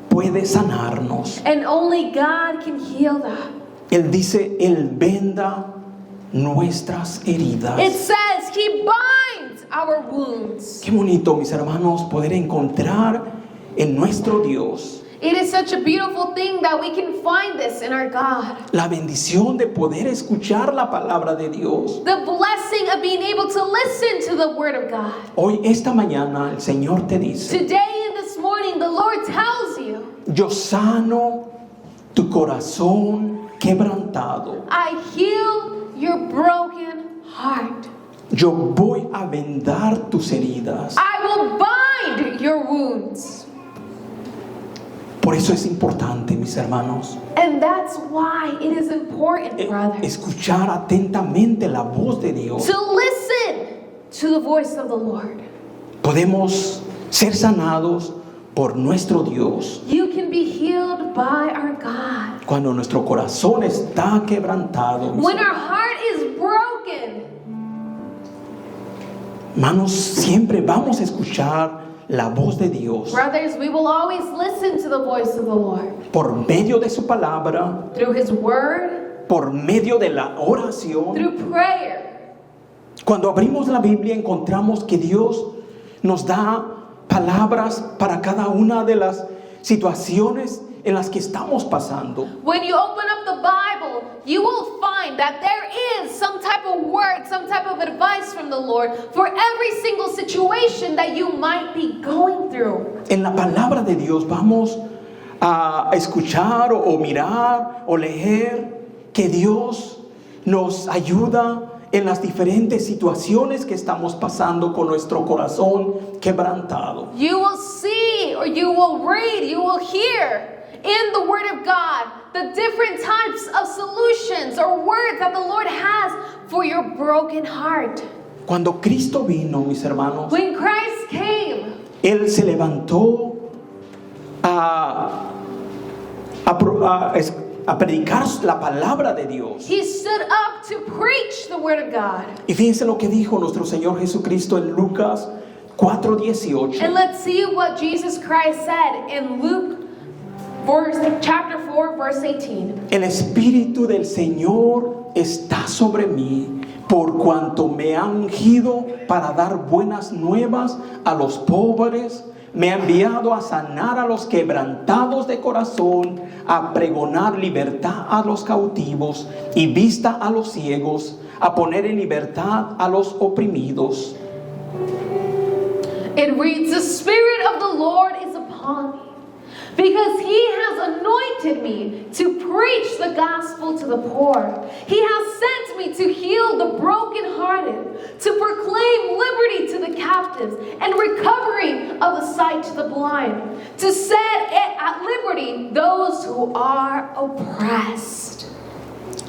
S1: puede sanarnos.
S2: And only God can heal that.
S1: Él dice, Él venda nuestras heridas.
S2: It says He binds our wounds.
S1: Qué bonito, mis hermanos, poder encontrar en nuestro Dios
S2: It is such a beautiful thing that we can find this in our God.
S1: la bendición de poder escuchar la palabra de Dios.
S2: The blessing of being able to listen to the Word of God.
S1: Hoy, esta mañana, el Señor te dice,
S2: Today and this morning, the Lord tells you,
S1: yo sano tu corazón quebrantado.
S2: I heal your broken heart.
S1: Yo voy a vendar tus heridas.
S2: I will bind your wounds.
S1: Por eso es importante, mis hermanos,
S2: And that's why it is important, brothers,
S1: escuchar atentamente la voz de Dios.
S2: to listen to the voice of the Lord.
S1: Podemos ser sanados por nuestro Dios
S2: You can be healed by our God.
S1: cuando nuestro corazón está quebrantado. Mis
S2: When our heart is broken,
S1: hermanos, siempre vamos a escuchar la voz de Dios
S2: brothers, we will always listen to the voice of the Lord
S1: por medio de su palabra,
S2: through His Word,
S1: por medio de la oración.
S2: through prayer.
S1: Cuando abrimos la Biblia encontramos que Dios nos da palabras para cada una de las situaciones en las que estamos pasando.
S2: When you open up the Bible, you will find that there is some type of word, some type of advice from the Lord for every single situation that you might be going through.
S1: En la palabra de Dios vamos a escuchar o mirar o leer que Dios nos ayuda en las diferentes situaciones que estamos pasando con nuestro corazón quebrantado.
S2: You will see, or you will read, you will hear in the Word of God the different types of solutions or words that the Lord has for your broken heart.
S1: Cuando Cristo vino, mis hermanos,
S2: When Christ came,
S1: Él se levantó a predicar la palabra de Dios.
S2: He stood up to preach the Word of God.
S1: Y fíjense lo que dijo nuestro Señor Jesucristo en Lucas 4:18.
S2: And let's see what Jesus Christ said in Luke chapter 4, verse 18.
S1: El Espíritu del Señor está sobre mí, por cuanto me ha ungido para dar buenas nuevas a los pobres, me ha enviado a sanar a los quebrantados de corazón, a pregonar libertad a los cautivos y vista a los ciegos, a poner en libertad a los oprimidos.
S2: It reads, the Spirit of the Lord is upon me, because He has anointed me to preach the gospel to the poor. He has sent me to heal the brokenhearted, to proclaim liberty to the captives and recovery of the sight to the blind, to set at liberty those who are oppressed.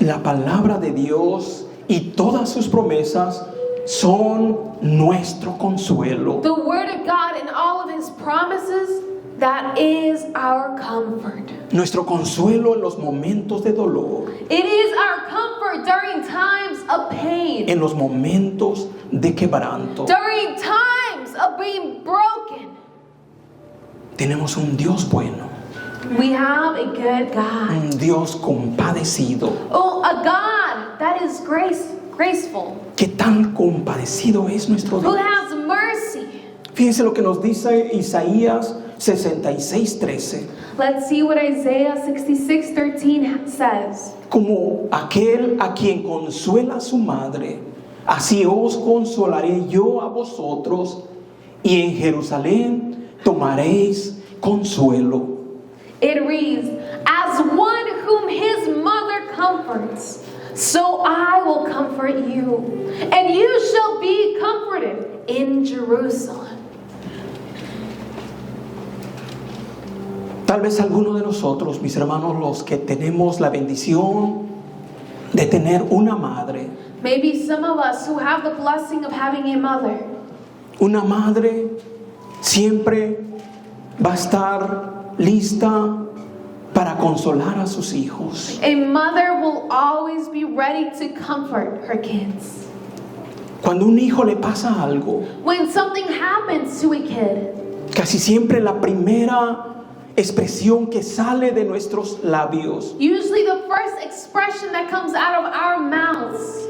S1: La palabra de Dios y todas sus promesas son nuestro consuelo.
S2: The Word of God and all of His His promises, that is our comfort.
S1: Nuestro consuelo en los momentos de dolor,
S2: It is our comfort during times of pain,
S1: en los momentos de quebranto.
S2: during times of being broken.
S1: Tenemos un Dios bueno,
S2: We have a good God.
S1: un Dios compadecido.
S2: Oh, a God that is graceful,
S1: ¿Qué tan compadecido es nuestro
S2: who
S1: Dios?
S2: has mercy.
S1: Fíjense lo que nos dice Isaías 66:13.
S2: Let's see what Isaiah 66:13 says.
S1: Como aquel a quien consuela su madre, así os consolaré yo a vosotros, y en Jerusalén tomaréis consuelo.
S2: It reads, as one whom his mother comforts, so I will comfort you, and you shall be comforted in Jerusalem.
S1: Tal vez alguno de nosotros, mis hermanos, los que tenemos la bendición de tener una madre,
S2: Maybe some of us who have the blessing of having a mother,
S1: una madre siempre va a estar lista para consolar a sus hijos.
S2: a mother will always be ready to comfort her kids.
S1: Cuando un hijo le pasa algo,
S2: When something happens to a kid,
S1: casi siempre la primera expresión que sale de nuestros labios,
S2: usually the first expression that comes out of our mouths,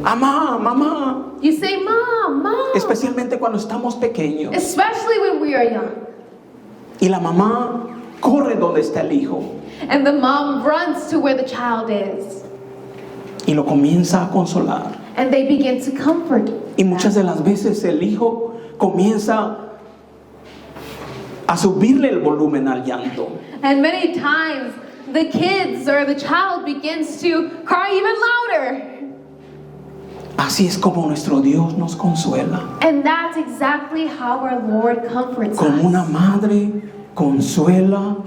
S1: mamá, mamá,
S2: you say, Mom, Mom,
S1: especialmente cuando estamos pequeños,
S2: especially when we are young.
S1: y la mamá corre donde está el hijo
S2: And the mom runs to where the child is.
S1: y lo comienza a consolar.
S2: And they begin to comfort.
S1: Y muchas de las veces el hijo comienza a subirle el volumen al llanto.
S2: And many times the kids or the child begins to cry even louder.
S1: Así es como nuestro Dios nos consuela.
S2: And that's exactly how our Lord comforts
S1: Como una
S2: us.
S1: madre consuela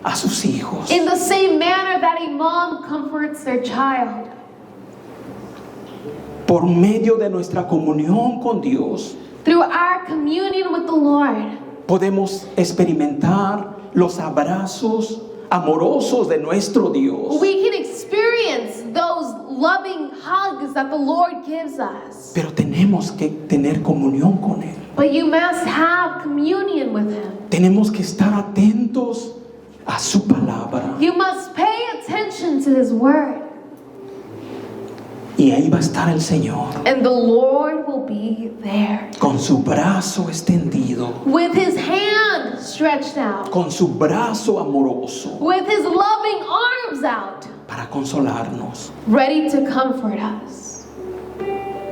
S1: a sus hijos.
S2: In the same manner that a mom comforts their child.
S1: Por medio de nuestra comunión con Dios,
S2: Through our communion with the Lord,
S1: podemos experimentar los abrazos amorosos de nuestro Dios.
S2: we can experience those loving hugs that the Lord gives us.
S1: Pero tenemos que tener comunión con Él.
S2: But you must have communion with Him.
S1: Tenemos que estar atentos a su palabra.
S2: You must pay attention to His word.
S1: Y ahí va a estar el Señor,
S2: And the Lord will be there.
S1: con su brazo extendido,
S2: With His hand stretched out.
S1: con su brazo amoroso,
S2: With His loving arms out.
S1: para consolarnos,
S2: Ready to comfort us.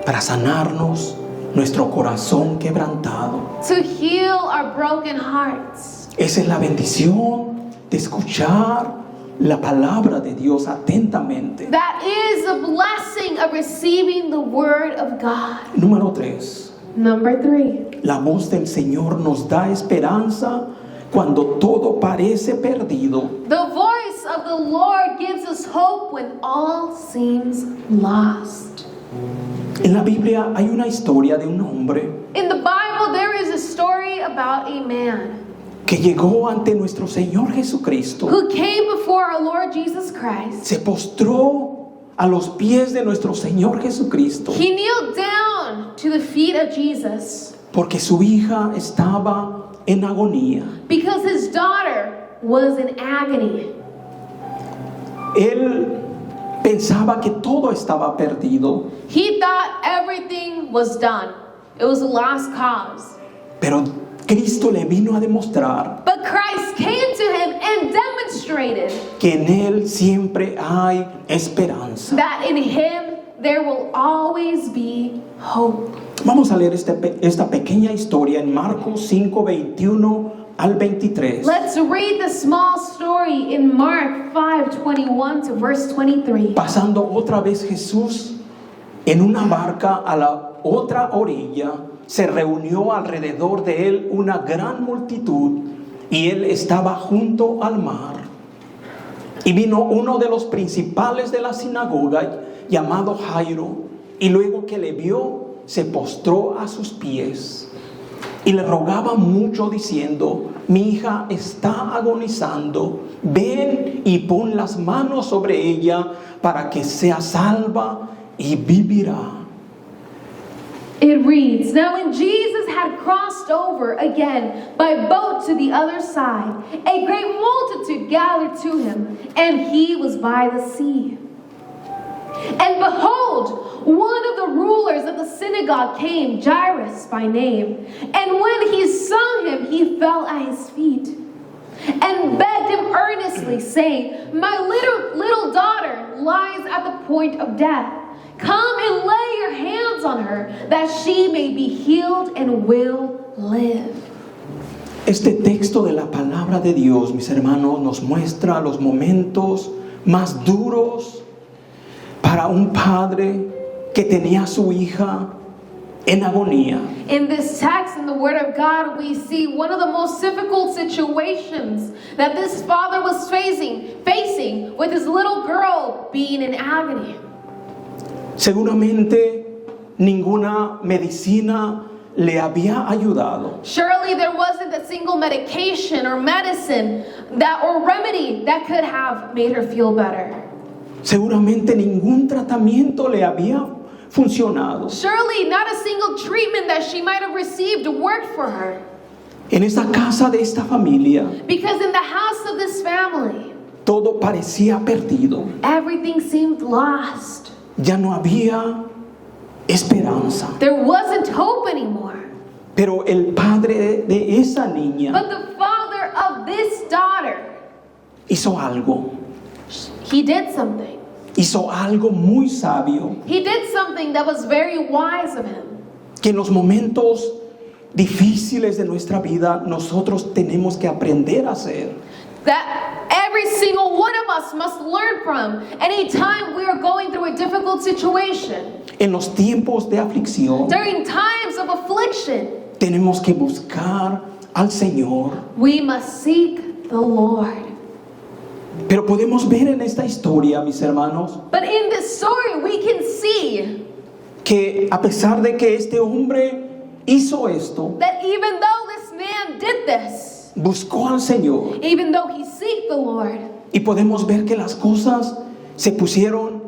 S1: para sanarnos nuestro corazón quebrantado.
S2: To heal our broken hearts.
S1: Esa es la bendición de escuchar la palabra de Dios atentamente.
S2: That is the blessing of receiving the word of God.
S1: Número 3.
S2: Number 3.
S1: La voz del Señor nos da esperanza cuando todo parece perdido.
S2: The voice of the Lord gives us hope when all seems lost.
S1: En la Biblia hay una historia de un hombre
S2: In the Bible, there is a story about a man
S1: que llegó ante nuestro Señor Jesucristo,
S2: who came before our Lord Jesus Christ.
S1: se postró a los pies de nuestro Señor Jesucristo,
S2: He kneeled down to the feet of Jesus
S1: porque su hija estaba en agonía.
S2: because his daughter was in agony.
S1: Él pensaba que todo estaba perdido,
S2: He thought everything was done. It was a lost cause.
S1: pero Cristo le vino a demostrar
S2: But Christ came to him and demonstrated
S1: que en Él siempre hay esperanza.
S2: that in him there will always be hope.
S1: Vamos a leer esta pequeña historia en Marcos 5, 21 al 23.
S2: Let's read the small story in Mark 5:21 to verse 23.
S1: Pasando otra vez Jesús en una barca a la otra orilla, se reunió alrededor de él una gran multitud y él estaba junto al mar. Y vino uno de los principales de la sinagoga llamado Jairo, y luego que le vio se postró a sus pies y le rogaba mucho diciendo: mi hija está agonizando, ven y pon las manos sobre ella para que sea salva y vivirá.
S2: It reads, "Now when Jesus had crossed over again by boat to the other side, a great multitude gathered to him, and he was by the sea. And behold, one of the rulers of the synagogue came, Jairus by name. And when he saw him, he fell at his feet and begged him earnestly, saying, My little daughter lies at the point of death. Come and lay your hands on her, that she may be healed and will live."
S1: Este texto de la palabra de Dios, mis hermanos, nos muestra los momentos más duros para un padre que tenía a su hija en agonía.
S2: In this text, in the Word of God, we see one of the most difficult situations that this father was facing with his little girl being in agony.
S1: Seguramente ninguna medicina le había ayudado.
S2: Surely there wasn't a single medication or medicine or remedy that could have made her feel better.
S1: Seguramente ningún tratamiento le había funcionado.
S2: Surely not a single treatment that she might have received worked for her.
S1: En esa casa de esta familia,
S2: Because in the house of this family,
S1: todo parecía perdido.
S2: everything seemed lost.
S1: Ya no había esperanza.
S2: There wasn't hope anymore.
S1: Pero el padre de esa niña
S2: But the father of this daughter,
S1: hizo algo.
S2: he did something.
S1: Hizo algo muy sabio
S2: He did something that was very wise of him.
S1: que en los momentos difíciles de nuestra vida nosotros tenemos que aprender a hacer.
S2: That every single one of us must learn from anytime we are going through a difficult situation.
S1: En los tiempos de aflicción
S2: During times of affliction,
S1: tenemos que buscar al Señor.
S2: we must seek the Lord.
S1: Pero podemos ver en esta historia, mis hermanos,
S2: But in this story, we can see
S1: que a pesar de que este hombre hizo esto,
S2: that even though this man did this,
S1: buscó al Señor,
S2: even though he seeked the Lord,
S1: y podemos ver que las cosas se pusieron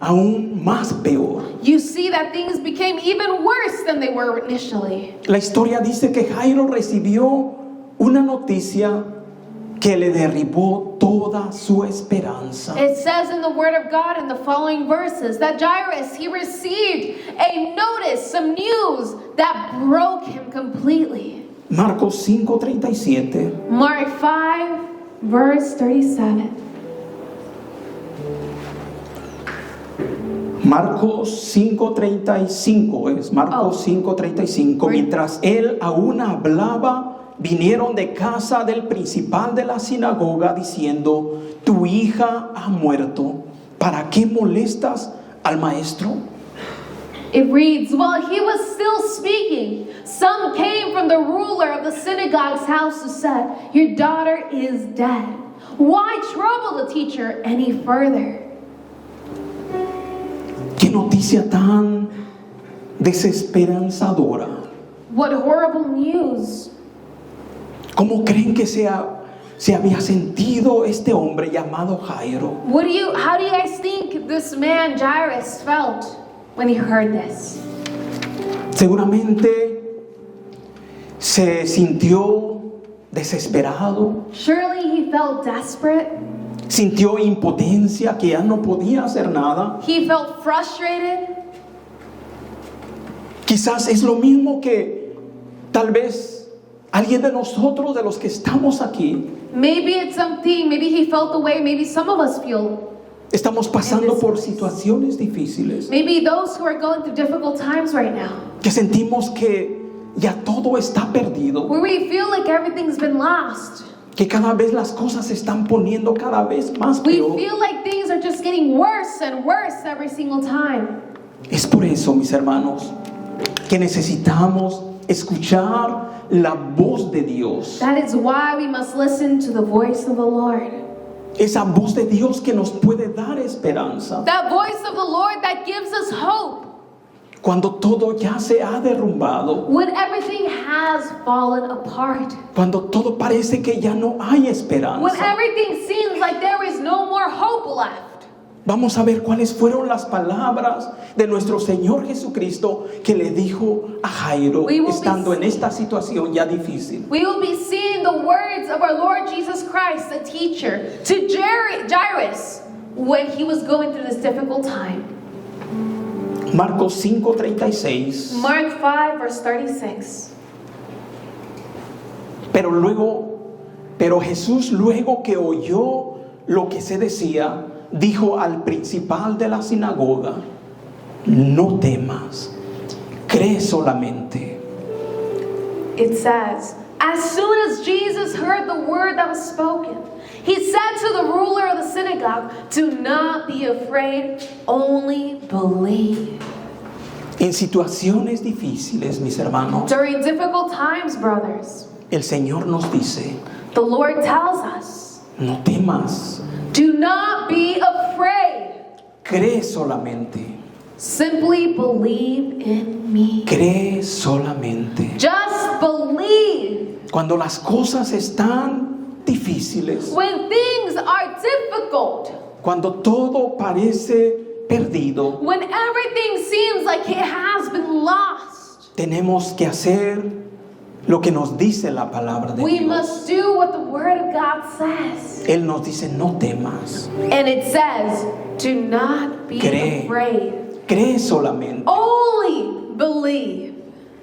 S1: aún más peor.
S2: you see that things became even worse than they were initially.
S1: La historia dice que Jairo recibió una noticia que le derribó toda su esperanza.
S2: It says in the Word of God in the following verses that Jairus, he received a notice, some news that broke him completely.
S1: Marcos 5:37.
S2: Mark 5, verse 37.
S1: Marcos 5:35 es Marcos 5:35. Mientras él aún hablaba, vinieron de casa del principal de la sinagoga diciendo: tu hija ha muerto, ¿para qué molestas al maestro?
S2: It reads, while he was still speaking, some came from the ruler of the synagogue's house who said, your daughter is dead. Why trouble the teacher any further?
S1: Qué noticia tan desesperanzadora.
S2: What horrible news.
S1: ¿Cómo creen que se había sentido este hombre llamado Jairo?
S2: How do you guys think this man Jairus felt when he heard this?
S1: Seguramente se sintió desesperado,
S2: Surely he felt desperate.
S1: sintió impotencia, que ya no podía hacer nada.
S2: He felt frustrated.
S1: Quizás es lo mismo que tal vez alguien de nosotros, de los que estamos aquí,
S2: Maybe it's something, maybe he felt the way maybe some of us feel.
S1: estamos pasando por situaciones difíciles,
S2: Maybe those who are going through difficult times right now,
S1: que sentimos que ya todo está perdido,
S2: where we feel like everything's been lost.
S1: que cada vez las cosas se están poniendo cada vez más
S2: We
S1: peor.
S2: feel like things are just getting worse and worse every single time.
S1: Es por eso, mis hermanos, que necesitamos escuchar la voz de Dios.
S2: That is why we must listen to the voice of the Lord.
S1: Esa voz de Dios que nos puede dar esperanza.
S2: That voice of the Lord that gives us hope.
S1: Cuando todo ya se ha derrumbado,
S2: when everything has fallen apart,
S1: cuando todo parece que ya no hay
S2: when
S1: esperanza.
S2: everything seems like there is no more hope left.
S1: Vamos a ver cuáles fueron las palabras de nuestro Señor Jesucristo que le dijo a Jairo
S2: We will be
S1: estando en
S2: seeing-
S1: esta situación ya difícil.
S2: We will be seeing the words of our Lord Jesus Christ, the teacher, to Jairus when he was going through this difficult time.
S1: Marcos 5:36.
S2: Mark 5, verse 36.
S1: Pero Jesús, luego que oyó lo que se decía, dijo al principal de la sinagoga: no temas, cree solamente.
S2: It says, as soon as Jesus heard the word that was spoken, he said to the ruler of the synagogue, do not be afraid, only believe.
S1: En situaciones difíciles, mis hermanos,
S2: During difficult times, brothers,
S1: el Señor nos dice:
S2: the Lord tells us,
S1: no temas,
S2: do not be afraid.
S1: cree solamente,
S2: Simply believe in me.
S1: cree solamente.
S2: Just believe.
S1: Cuando las cosas están difíciles,
S2: When things are difficult,
S1: cuando todo parece perdido,
S2: when everything seems like it has been lost,
S1: tenemos que hacer lo que nos dice la palabra de
S2: we
S1: Dios.
S2: must do what the Word of God says.
S1: Él nos dice: no temas,
S2: And it says, do not be
S1: Cree.
S2: afraid.
S1: cree solamente.
S2: Only believe.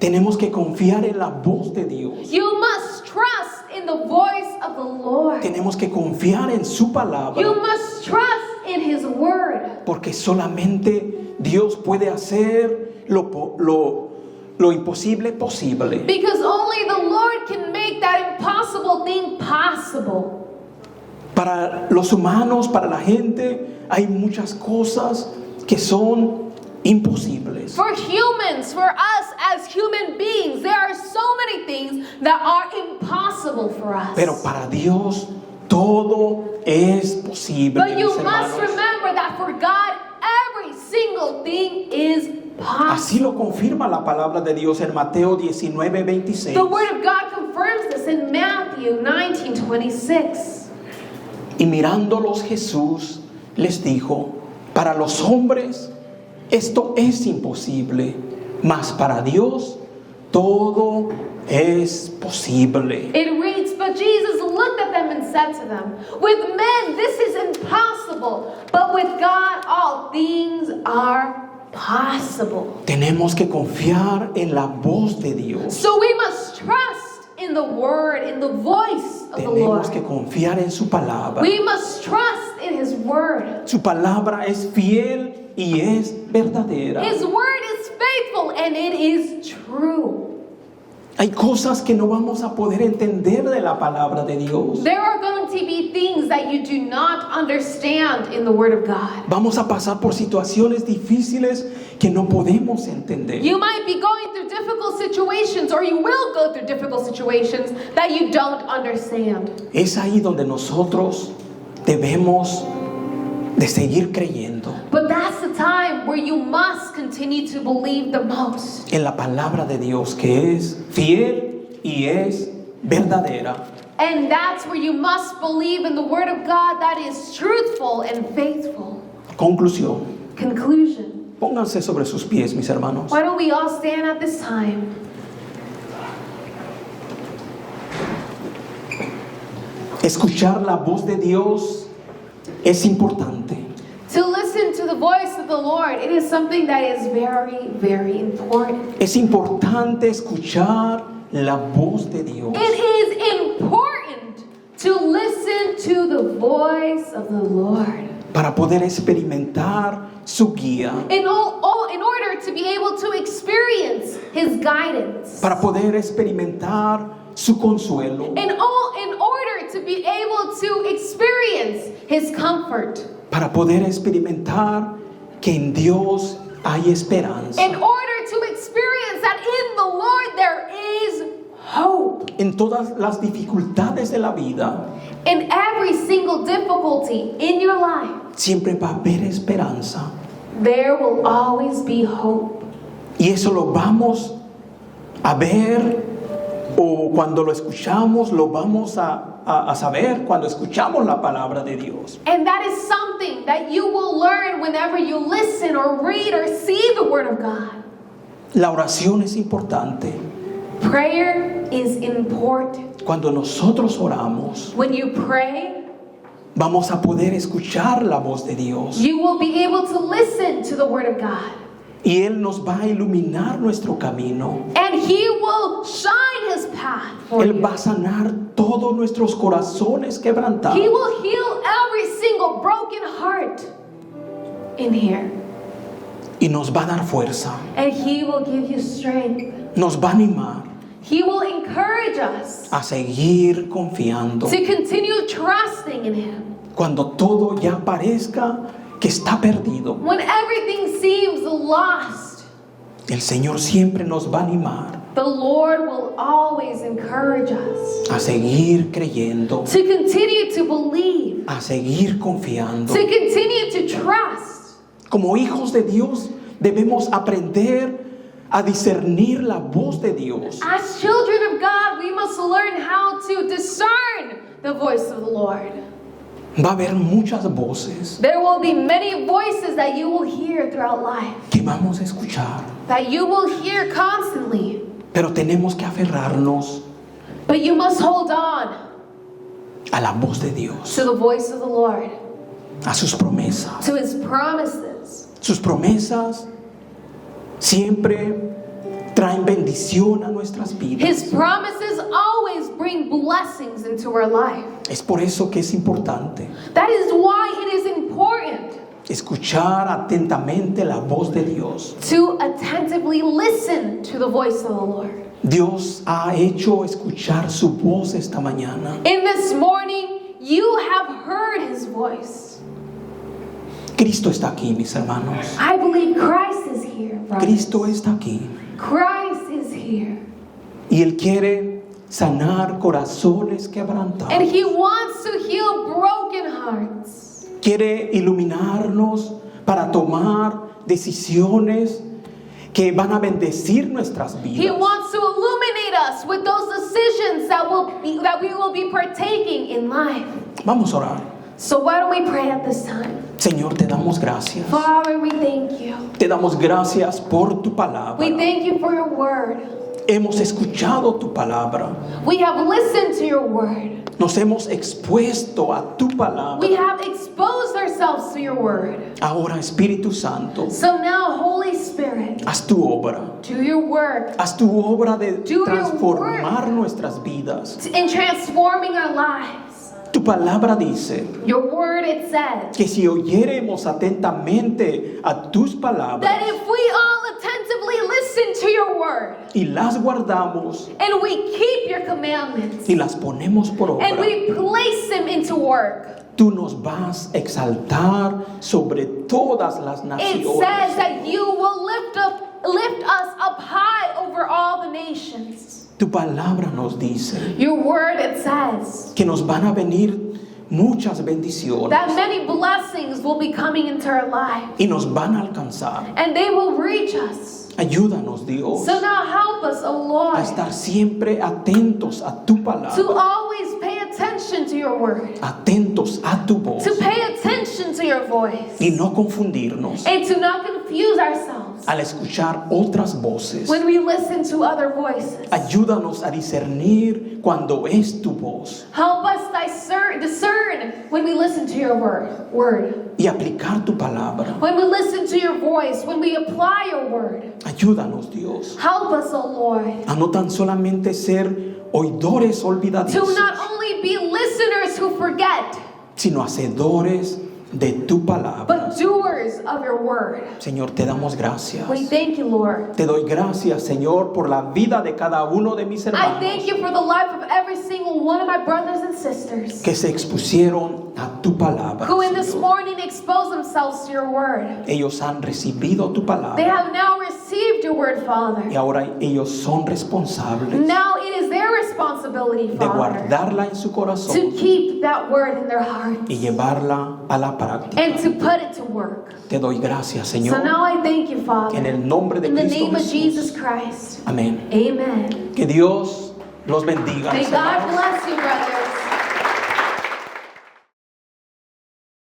S1: Tenemos que confiar en la voz de Dios.
S2: You must trust in the voice of the Lord.
S1: Tenemos que confiar en su
S2: You
S1: palabra,
S2: must trust in His Word.
S1: porque solamente Dios puede hacer lo imposible posible.
S2: Because only the Lord can make that impossible thing possible.
S1: Para los humanos, para la gente, hay muchas cosas que son imposibles.
S2: For humans, for us as human beings, there are so many things that are impossible for us.
S1: Pero para Dios todo es posible.
S2: But you
S1: mis
S2: must
S1: hermanos.
S2: remember that for God, every single thing is
S1: Así
S2: possible.
S1: lo confirma la palabra de Dios en Mateo 19:26.
S2: The Word of God confirms this in Matthew 19:26.
S1: Y mirándolos Jesús les dijo: para los hombres esto es imposible, mas para Dios todo es posible.
S2: It reads, but Jesus looked at them and said to them, with men this is impossible, but with God all things are possible.
S1: Tenemos que confiar en la voz de Dios.
S2: So we must trust in the word, in the voice of the
S1: Tenemos que
S2: Lord.
S1: confiar en su palabra.
S2: We must trust in His word.
S1: Su palabra es fiel y es verdadera.
S2: His word is faithful and it is true.
S1: Hay cosas que no vamos a poder entender de la palabra de Dios.
S2: There are going to be things that you do not understand in the word of God.
S1: Vamos a pasar por situaciones difíciles que no podemos entender.
S2: You might be going through difficult situations, or you will go through difficult situations that you don't understand.
S1: Es ahí donde nosotros debemos de seguir creyendo
S2: But that's the time where you must continue to believe the most.
S1: en la palabra de Dios, que es fiel y es verdadera.
S2: And that's where you must believe in the word of God that is truthful and faithful.
S1: Conclusión.
S2: Conclusion.
S1: Pónganse sobre sus pies, mis hermanos.
S2: Why don't we all stand at this time?
S1: Escuchar la voz de Dios es importante.
S2: To listen to the voice of the Lord, it is something that is very, very important.
S1: Es importante escuchar la voz de Dios.
S2: It is important to listen to the voice of the Lord
S1: Para poder experimentar su guía.
S2: in order to be able to experience His guidance.
S1: Para poder experimentar su consuelo.
S2: In order to be able to experience His comfort.
S1: Para poder experimentar que en Dios hay esperanza.
S2: In order to experience that in the Lord there is hope.
S1: En todas las dificultades de la vida,
S2: In every single difficulty in your life,
S1: siempre va a haber esperanza.
S2: there will always be hope.
S1: Y eso lo vamos a ver, o cuando lo escuchamos, lo vamos a saber cuando escuchamos la palabra de Dios.
S2: And that is something that you will learn whenever you listen or read or see the Word of God.
S1: La oración es importante.
S2: Prayer is important.
S1: Cuando nosotros oramos,
S2: When you pray,
S1: vamos a poder escuchar la voz de Dios.
S2: you will be able to listen to the Word of God.
S1: Y Él nos va a iluminar nuestro camino.
S2: And He will shine His path for
S1: Él
S2: you.
S1: va a sanar todos nuestros corazones quebrantados.
S2: He will heal every single broken heart in here.
S1: Y nos va a dar fuerza.
S2: And He will give you strength.
S1: Nos va a animar
S2: He will encourage us
S1: a seguir confiando.
S2: to continue trusting in Him.
S1: Cuando todo ya parezca que está perdido,
S2: When everything seems lost,
S1: el Señor siempre nos va a animar
S2: the Lord will always encourage us
S1: a seguir creyendo,
S2: to continue to believe,
S1: a seguir confiando.
S2: to continue to trust.
S1: Como hijos de Dios debemos aprender a discernir la voz de Dios.
S2: As children of God, we must learn how to discern the voice of the Lord.
S1: Va a haber muchas voces
S2: There will be many voices that you will hear throughout life,
S1: que vamos a escuchar,
S2: that you will hear constantly,
S1: pero tenemos que aferrarnos
S2: but you must hold on
S1: a la voz de Dios,
S2: to the voice of the Lord,
S1: a sus promesas.
S2: to His promises.
S1: Sus promesas siempre traen bendición a nuestras vidas.
S2: His promises always bring blessings into our life.
S1: Es por eso que es importante
S2: That is why it is important
S1: escuchar atentamente la voz de Dios.
S2: to attentively listen to the voice of the Lord.
S1: Dios ha hecho escuchar su voz esta mañana.
S2: In this morning, you have heard His voice.
S1: Cristo está aquí, mis hermanos.
S2: I believe Christ is here, brothers.
S1: Cristo está aquí.
S2: Christ is here.
S1: Y Él quiere sanar corazones
S2: And
S1: quebrantados.
S2: He wants to heal broken hearts.
S1: Quiere iluminarnos para tomar decisiones que van a bendecir nuestras
S2: He
S1: vidas.
S2: wants to illuminate us with those decisions that we will be partaking in life.
S1: Vamos a orar.
S2: So why don't we pray at this time?
S1: Señor, te damos gracias.
S2: Father, we thank you.
S1: Te damos gracias por tu palabra.
S2: We thank you for your word.
S1: Hemos escuchado tu palabra.
S2: We have listened to your word.
S1: Nos hemos expuesto a tu palabra.
S2: We have exposed ourselves to your word.
S1: Ahora, Espíritu Santo,
S2: So now, Holy Spirit,
S1: haz tu obra.
S2: do your work
S1: Haz tu obra de
S2: Do your
S1: transformar nuestras vidas.
S2: in transforming our lives.
S1: Tu palabra dice
S2: Your word, it says,
S1: que si oyéremos atentamente a tus palabras
S2: that if we all attentively listen to your word,
S1: y las guardamos
S2: and we keep your commandments,
S1: y las ponemos por
S2: and
S1: obra,
S2: we place them into work,
S1: tú nos vas a exaltar sobre todas las
S2: it
S1: naciones.
S2: says that you will lift us up high over all the nations.
S1: Tu palabra nos dice
S2: Your word, it says
S1: que nos van a venir muchas bendiciones
S2: that many blessings will be coming into our life,
S1: y nos van a alcanzar.
S2: and they will reach us.
S1: Ayúdanos, Dios,
S2: So now help us, O
S1: a
S2: Lord,
S1: estar siempre atentos a tu
S2: to
S1: palabra,
S2: always pay attention to your word,
S1: atentos a tu voz
S2: to pay attention to your voice,
S1: y no confundirnos
S2: and to not confuse ourselves
S1: al escuchar otras voces.
S2: when we listen to other voices.
S1: Ayúdanos a discernir cuando es tu voz
S2: Help us discern when we listen to your word,
S1: y aplicar tu palabra.
S2: when we listen to your voice, when we apply your word.
S1: Ayúdanos, Dios,
S2: Help us, O Lord,
S1: a no tan solamente ser oidores
S2: to
S1: olvidadizos,
S2: not only be listeners who forget,
S1: sino hacedores de tu palabra.
S2: but doers of your word.
S1: Señor, te damos gracias.
S2: We thank you, Lord.
S1: Te doy gracias, Señor, por la vida de cada uno de mis
S2: I
S1: hermanos
S2: thank you for the life of every single one of my brothers and sisters
S1: que se expusieron a tu palabra.
S2: who in this
S1: Señor.
S2: morning exposed themselves to your word.
S1: Ellos han recibido tu
S2: They
S1: palabra
S2: have now received your word, Father.
S1: y ahora ellos son responsables
S2: Now it is their responsibility responsibility,
S1: de
S2: Father,
S1: guardarla en su
S2: to
S1: corazón
S2: keep that word in their heart
S1: y llevarla a la práctica.
S2: and to put it to work.
S1: Te doy gracias,
S2: So
S1: Señor,
S2: now I thank you,
S1: en
S2: Father,
S1: el nombre de
S2: in the
S1: Cristo
S2: name of Jesus
S1: Jesús.
S2: Christ.
S1: Amén.
S2: Amen.
S1: Que Dios los bendiga,
S2: May
S1: mis
S2: God
S1: hermanos.
S2: bless you, brothers.